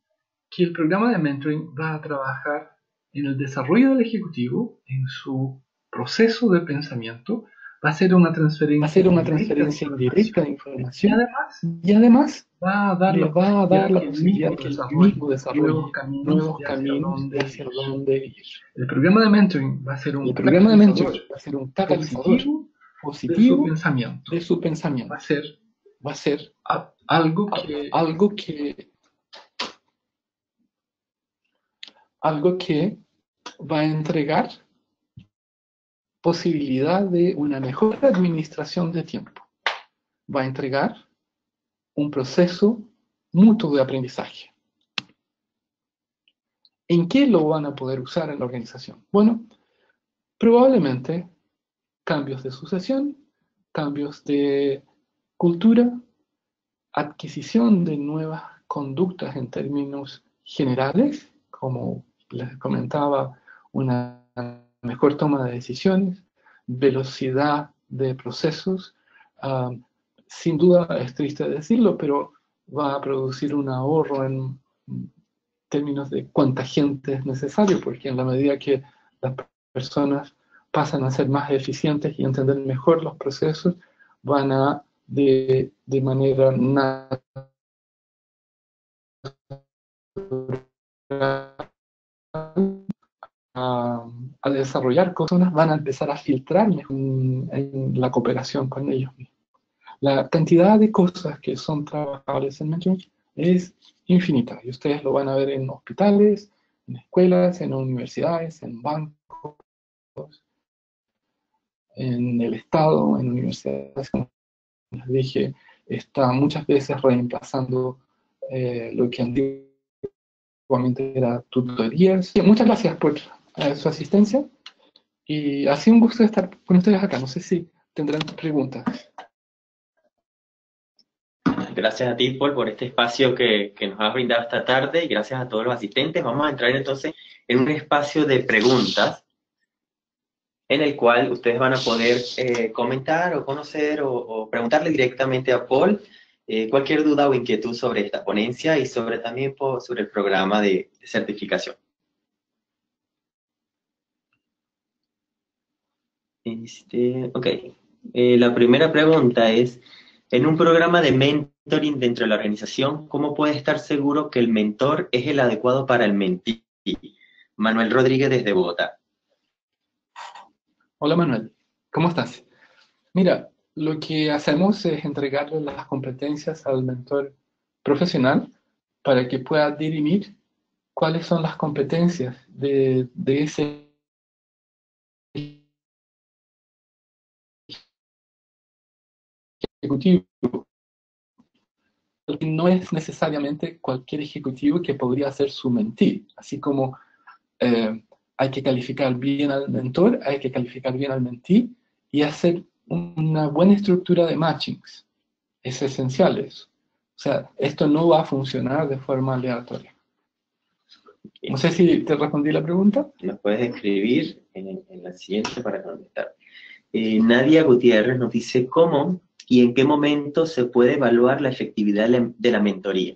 que el programa de mentoring va a trabajar en el desarrollo del ejecutivo, en su proceso de pensamiento, va a ser una transferencia indirecta de información y además va a dar le la va a dar posibilidad la que el posibilidad mismo que el desarrolle mismo nuevos desarrolle caminos nuevos de hacia caminos dónde de ir. hacia dónde ir. El programa de mentoring va a ser un El programa de catalizador mentoring va a ser un catalizador positivo de su positivo pensamiento. de su Va a pensamiento. ser Va a ser algo que algo que va a entregar posibilidad de una mejor administración de tiempo. Va a entregar un proceso mutuo de aprendizaje. ¿En qué lo van a poder usar en la organización? Bueno, probablemente cambios de sucesión, cambios de cultura, adquisición de nuevas conductas en términos generales, como les comentaba, una mejor toma de decisiones, velocidad de procesos. Sin duda, es triste decirlo, pero va a producir un ahorro en términos de cuánta gente es necesario, porque en la medida que las personas pasan a ser más eficientes y entender mejor los procesos, van a de manera natural a desarrollar cosas, van a empezar a filtrar en la cooperación con ellos mismos. La cantidad de cosas que son trabajables en mentoring es infinita, y ustedes lo van a ver en hospitales, en escuelas, en universidades, en bancos, en el Estado, en universidades, como les dije, está muchas veces reemplazando lo que antiguamente era tutorías. Muchas gracias por su asistencia, y ha sido un gusto estar con ustedes acá. No sé si tendrán preguntas. Gracias a ti, Paul, por este espacio que nos has brindado esta tarde y gracias a todos los asistentes. Vamos a entrar entonces en un espacio de preguntas en el cual ustedes van a poder comentar o conocer o preguntarle directamente a Paul cualquier duda o inquietud sobre esta ponencia y sobre también sobre el programa de certificación. Ok. La primera pregunta es, en un programa de mentoring dentro de la organización, ¿cómo puede estar seguro que el mentor es el adecuado para el mentí? Manuel Rodríguez desde Bogotá. Hola Manuel, ¿cómo estás? Mira, lo que hacemos es entregarle las competencias al mentor profesional para que pueda dirimir cuáles son las competencias de ese ejecutivo. No es necesariamente cualquier ejecutivo que podría ser su mentee, así como hay que calificar bien al mentor, hay que calificar bien al mentee y hacer una buena estructura de matchings. Es esencial eso. O sea, esto no va a funcionar de forma aleatoria. No sé si te respondí la pregunta. Nos puedes escribir en la siguiente para contestar. Nadia Gutiérrez nos dice cómo y en qué momento se puede evaluar la efectividad de la mentoría.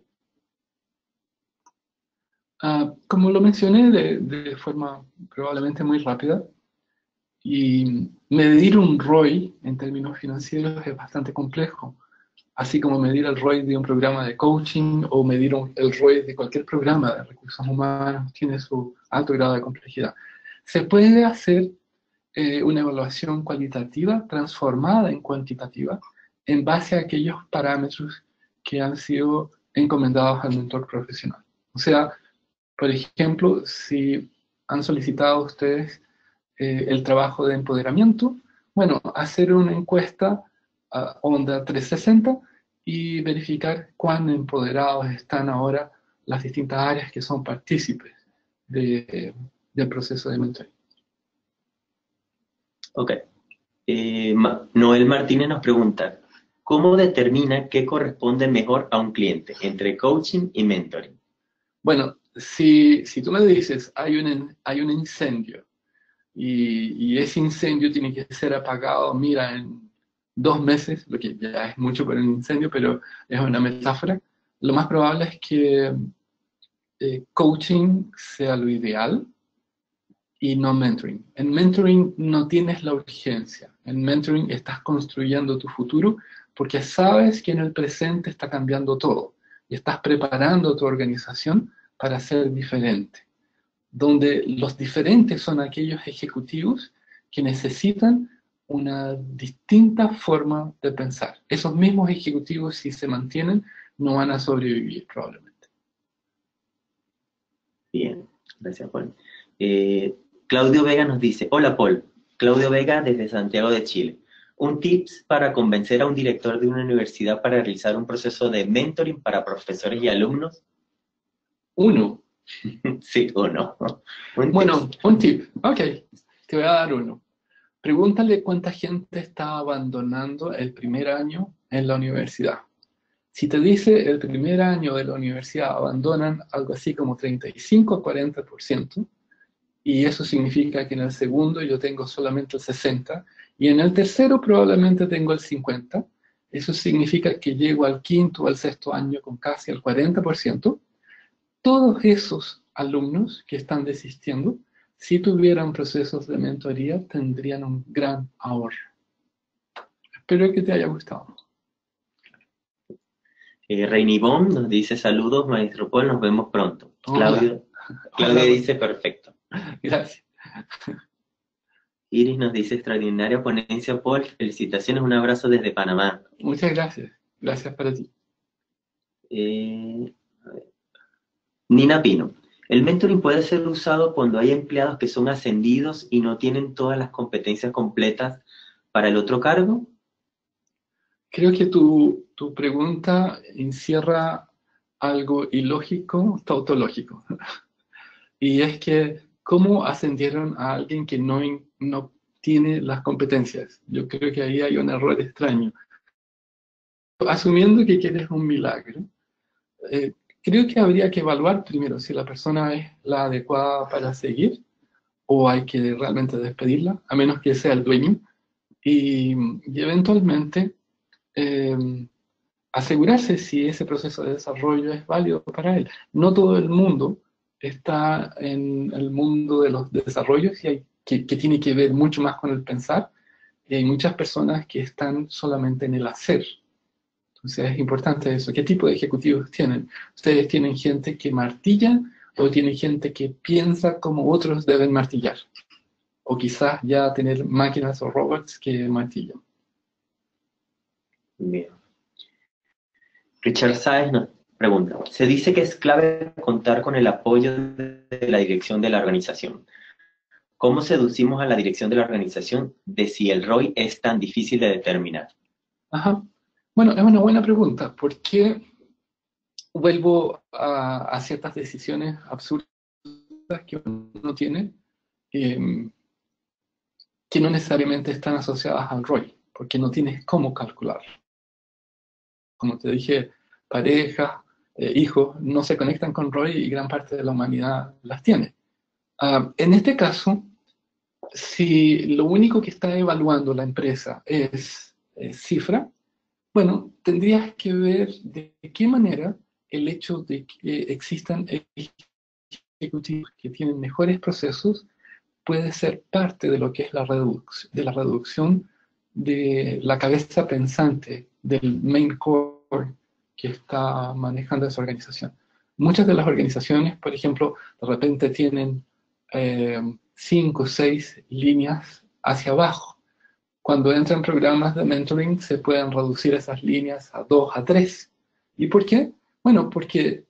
Como lo mencioné de forma probablemente muy rápida, y medir un ROI en términos financieros es bastante complejo, así como medir el ROI de un programa de coaching o medir el ROI de cualquier programa de recursos humanos, tiene su alto grado de complejidad. Se puede hacer una evaluación cualitativa transformada en cuantitativa en base a aquellos parámetros que han sido encomendados al mentor profesional. O sea, por ejemplo, si han solicitado ustedes el trabajo de empoderamiento, bueno, hacer una encuesta onda 360 y verificar cuán empoderados están ahora las distintas áreas que son partícipes del proceso de mentoring. Ok. Noel Martínez nos pregunta, ¿cómo determina qué corresponde mejor a un cliente entre coaching y mentoring? Bueno, si tú me dices, hay un incendio y ese incendio tiene que ser apagado, mira, en 2 meses, lo que ya es mucho para un incendio, pero es una metáfora, lo más probable es que coaching sea lo ideal y no mentoring. En mentoring no tienes la urgencia. En mentoring estás construyendo tu futuro porque sabes que en el presente está cambiando todo y estás preparando tu organización para ser diferente. Donde los diferentes son aquellos ejecutivos que necesitan una distinta forma de pensar. Esos mismos ejecutivos, si se mantienen, no van a sobrevivir probablemente. Bien, gracias, Paul. Claudio Vega nos dice, hola Paul, Claudio Vega desde Santiago de Chile. Un tips para convencer a un director de una universidad para realizar un proceso de mentoring para profesores y alumnos. Uno. Sí o no. Bueno, un tip. Ok, te voy a dar uno. Pregúntale cuánta gente está abandonando el primer año en la universidad. Si te dice el primer año de la universidad abandonan algo así como 35 a 40%, y eso significa que en el segundo yo tengo solamente el 60%, y en el tercero probablemente tengo el 50%, eso significa que llego al quinto o al sexto año con casi el 40%, todos esos alumnos que están desistiendo, si tuvieran procesos de mentoría, tendrían un gran ahorro. Espero que te haya gustado. Reinibón nos dice saludos, maestro Paul, nos vemos pronto. Hola. Claudia dice perfecto. Gracias. Iris nos dice extraordinaria ponencia, Paul, felicitaciones, un abrazo desde Panamá. Muchas gracias. Gracias para ti. Nina Pino, el mentoring puede ser usado cuando hay empleados que son ascendidos y no tienen todas las competencias completas para el otro cargo. Creo que tu pregunta encierra algo ilógico, tautológico. Y es que, ¿cómo ascendieron a alguien que no tiene las competencias? Yo creo que ahí hay un error extraño. Asumiendo que quieres un milagro, creo que habría que evaluar primero si la persona es la adecuada para seguir o hay que realmente despedirla, a menos que sea el dueño, y eventualmente asegurarse si ese proceso de desarrollo es válido para él. No todo el mundo está en el mundo de los desarrollos y que tiene que ver mucho más con el pensar, y hay muchas personas que están solamente en el hacer. Entonces es importante eso. ¿Qué tipo de ejecutivos tienen? ¿Ustedes tienen gente que martilla o tienen gente que piensa como otros deben martillar? O quizás ya tener máquinas o robots que martillan. Bien. Richard Sáez nos pregunta, se dice que es clave contar con el apoyo de la dirección de la organización. ¿Cómo seducimos a la dirección de la organización de si el ROI es tan difícil de determinar? Ajá. Bueno, es una buena pregunta. ¿Por qué vuelvo a ciertas decisiones absurdas que uno tiene, eh, que no necesariamente están asociadas al ROI? Porque no tienes cómo calcular. Como te dije, parejas, hijos, no se conectan con ROI y gran parte de la humanidad las tiene. En este caso, si lo único que está evaluando la empresa es cifra, bueno, tendrías que ver de qué manera el hecho de que existan ejecutivos que tienen mejores procesos puede ser parte de lo que es de la reducción de la cabeza pensante del main core que está manejando esa organización. Muchas de las organizaciones, por ejemplo, de repente tienen 5 o 6 líneas hacia abajo. Cuando entran programas de mentoring, se pueden reducir esas líneas a 2, a 3. ¿Y por qué? Bueno, porque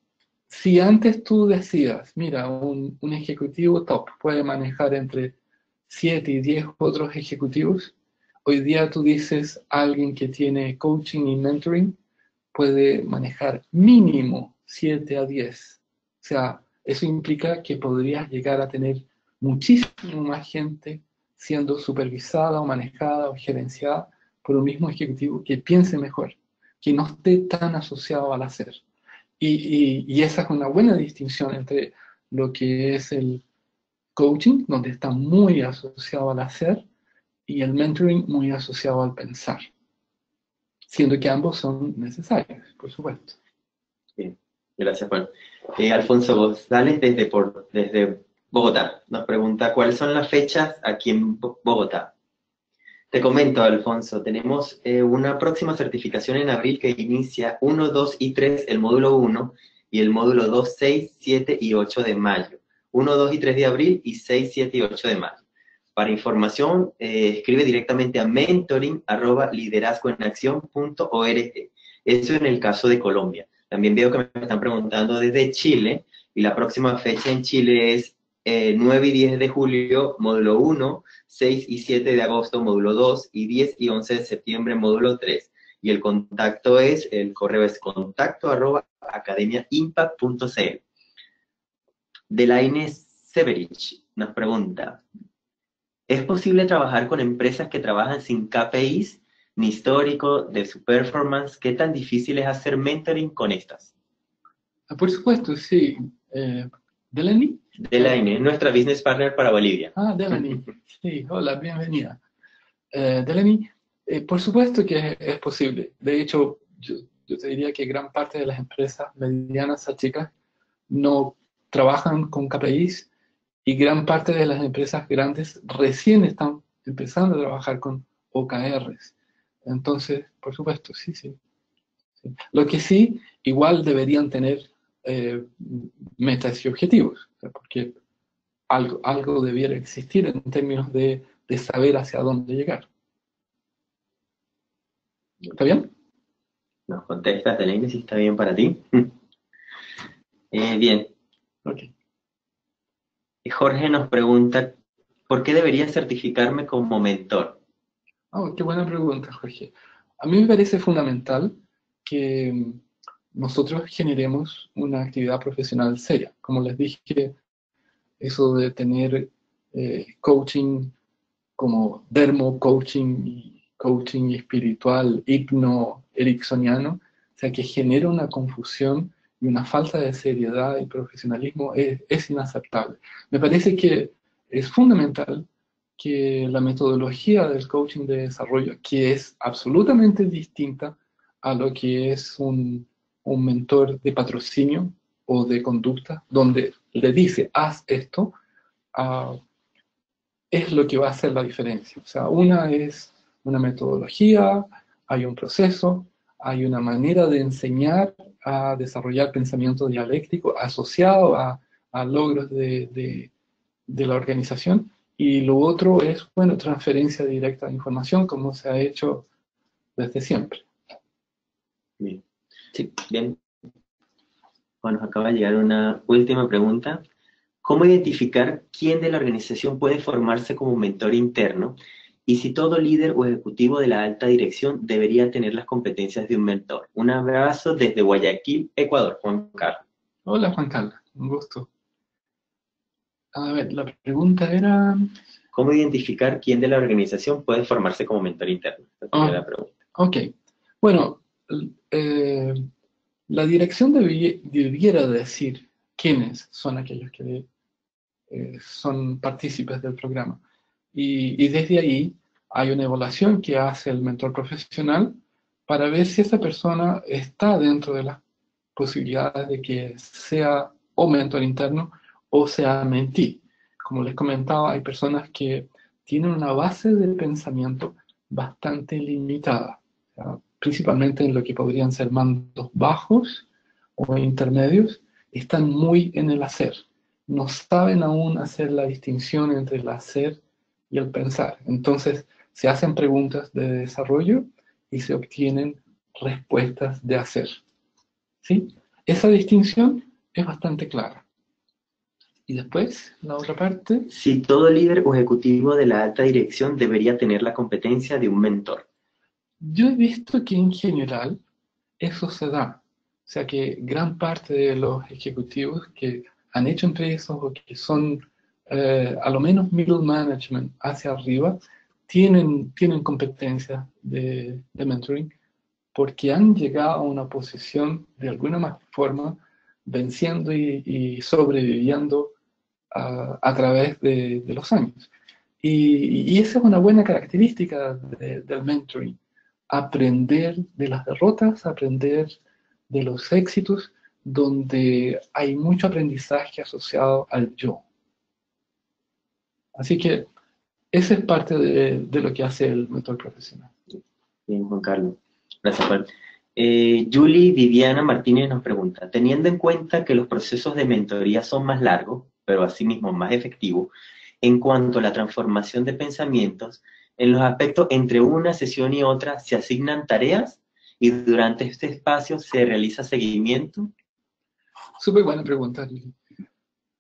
si antes tú decías, mira, un ejecutivo top puede manejar entre 7 y 10 otros ejecutivos, hoy día tú dices, alguien que tiene coaching y mentoring puede manejar mínimo 7 a 10. O sea, eso implica que podrías llegar a tener muchísimo más gente siendo supervisada o manejada o gerenciada por un mismo ejecutivo que piense mejor, que no esté tan asociado al hacer. Y esa es una buena distinción entre lo que es el coaching, donde está muy asociado al hacer, y el mentoring muy asociado al pensar, siendo que ambos son necesarios, por supuesto. Bien, gracias, Juan. Alfonso González desde Bogotá nos pregunta cuáles son las fechas aquí en Bogotá. Te comento, Alfonso, tenemos una próxima certificación en abril que inicia 1, 2 y 3, el módulo 1, y el módulo 2, 6, 7 y 8 de mayo. 1, 2 y 3 de abril y 6, 7 y 8 de mayo. Para información, escribe directamente a mentoring@liderazgoenaccion.org. Eso en el caso de Colombia. También veo que me están preguntando desde Chile, y la próxima fecha en Chile es 9 y 10 de julio, módulo 1, 6 y 7 de agosto, módulo 2, y 10 y 11 de septiembre, módulo 3. Y el correo es contacto@academiaimpact.cl. Delaine Severich nos pregunta, ¿es posible trabajar con empresas que trabajan sin KPIs ni histórico de su performance? ¿Qué tan difícil es hacer mentoring con estas? Por supuesto, sí. ¿Delaney? Delaine es nuestra business partner para Bolivia. Delaney. Sí, hola, bienvenida. Delaney, por supuesto que es posible. De hecho, yo te diría que gran parte de las empresas medianas a chicas no trabajan con KPIs y gran parte de las empresas grandes recién están empezando a trabajar con OKRs. Entonces, por supuesto, sí, sí. Sí. Lo que sí, igual deberían tener metas y objetivos, o sea, porque algo debiera existir en términos de saber hacia dónde llegar. ¿Está bien? Nos contestas, Delaine, si está bien para ti. Bien. Okay. Jorge nos pregunta, ¿por qué debería certificarme como mentor? Oh, qué buena pregunta, Jorge. A mí me parece fundamental que nosotros generemos una actividad profesional seria. Como les dije, eso de tener coaching como dermo coaching y coaching espiritual, hipno ericksoniano, o sea, que genera una confusión y una falta de seriedad y profesionalismo es inaceptable. Me parece que es fundamental que la metodología del coaching de desarrollo, que es absolutamente distinta a lo que es un mentor de patrocinio o de conducta, donde le dice, haz esto, es lo que va a hacer la diferencia. O sea, una es una metodología, hay un proceso, hay una manera de enseñar a desarrollar pensamiento dialéctico asociado a logros de la organización, y lo otro es, bueno, transferencia directa de información, como se ha hecho desde siempre. Bien. Sí, bien. Bueno, nos acaba de llegar una última pregunta. ¿Cómo identificar quién de la organización puede formarse como mentor interno Y si todo líder o ejecutivo de la alta dirección debería tener las competencias de un mentor. Un abrazo desde Guayaquil, Ecuador, Juan Carlos. Hola Juan Carlos, un gusto. A ver, la pregunta era... ¿Cómo identificar quién de la organización puede formarse como mentor interno? Esa sería la pregunta. Ok. Bueno, la dirección debiera decir quiénes son aquellos que son partícipes del programa. Y desde ahí hay una evaluación que hace el mentor profesional para ver si esa persona está dentro de las posibilidades de que sea o mentor interno o sea mentí. Como les comentaba, hay personas que tienen una base de pensamiento bastante limitada, ¿ya? Principalmente en lo que podrían ser mandos bajos o intermedios, están muy en el hacer. No saben aún hacer la distinción entre el hacer y el pensar. Entonces, se hacen preguntas de desarrollo y se obtienen respuestas de hacer. ¿Sí? Esa distinción es bastante clara. Y después, la otra parte. Si todo líder o ejecutivo de la alta dirección debería tener la competencia de un mentor. Yo he visto que en general eso se da. O sea que gran parte de los ejecutivos que han hecho empresas o que son a lo menos middle management hacia arriba, tienen competencias de mentoring porque han llegado a una posición de alguna forma venciendo y sobreviviendo a través de los años. Y esa es una buena característica del mentoring. Aprender de las derrotas, aprender de los éxitos, donde hay mucho aprendizaje asociado al yo. Así que esa es parte de lo que hace el mentor profesional. Bien, Juan Carlos. Gracias, Juan. Julie Viviana Martínez nos pregunta, teniendo en cuenta que los procesos de mentoría son más largos, pero asimismo más efectivos, en cuanto a la transformación de pensamientos, en los aspectos entre una sesión y otra se asignan tareas y durante este espacio se realiza seguimiento. Súper buena pregunta, Lili.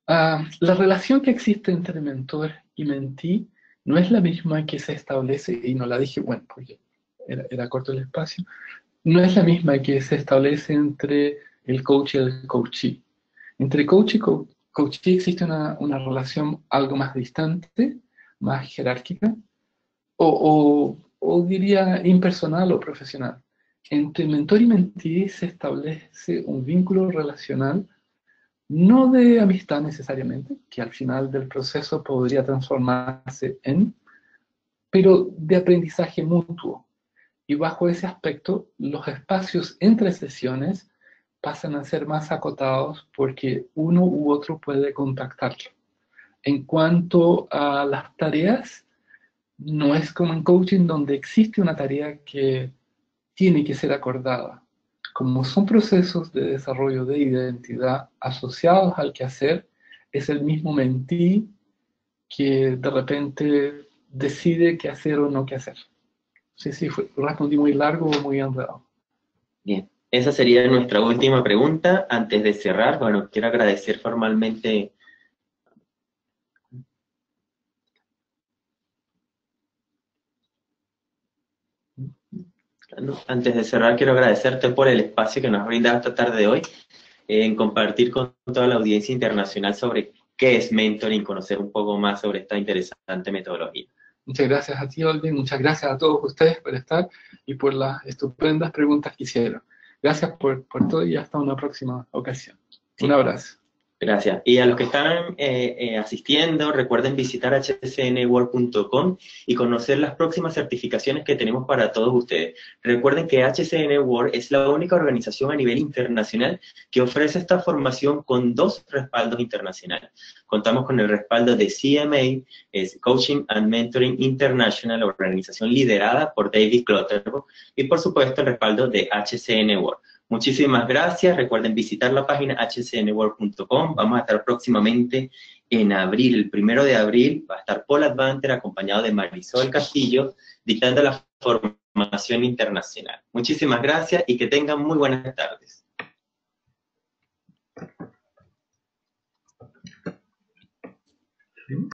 La relación que existe entre mentor y mentí no es la misma que se establece, y no la dije, bueno, porque era corto el espacio, no es la misma que se establece entre el coach y el coachee. Entre coach y coachee existe una relación algo más distante, más jerárquica, o diría impersonal o profesional. Entre mentor y mentí se establece un vínculo relacional, no de amistad necesariamente, que al final del proceso podría transformarse en, pero de aprendizaje mutuo. Y bajo ese aspecto, los espacios entre sesiones pasan a ser más acotados porque uno u otro puede contactarlo. En cuanto a las tareas, no es como en coaching donde existe una tarea que tiene que ser acordada. Como son procesos de desarrollo de identidad asociados al quehacer, es el mismo mentí que de repente decide qué hacer o no qué hacer. Sí, respondí muy largo o muy enredado. Bien, esa sería nuestra última pregunta. Antes de cerrar, bueno, quiero agradecer formalmente. Antes de cerrar, quiero agradecerte por el espacio que nos has brindado esta tarde de hoy, en compartir con toda la audiencia internacional sobre qué es mentoring, conocer un poco más sobre esta interesante metodología. Muchas gracias a ti, Olvin. Muchas gracias a todos ustedes por estar y por las estupendas preguntas que hicieron. Gracias por todo y hasta una próxima ocasión. Sí. Un abrazo. Gracias. Y a los que están asistiendo, recuerden visitar hcnworld.com y conocer las próximas certificaciones que tenemos para todos ustedes. Recuerden que HCN World es la única organización a nivel internacional que ofrece esta formación con 2 respaldos internacionales. Contamos con el respaldo de CMA, es Coaching and Mentoring International, organización liderada por David Clutterbuck, y por supuesto el respaldo de HCN World. Muchísimas gracias. Recuerden visitar la página hcnworld.com. Vamos a estar próximamente en abril, el 1 de abril, va a estar Paul Advanter acompañado de Marisol Castillo, dictando la formación internacional. Muchísimas gracias y que tengan muy buenas tardes.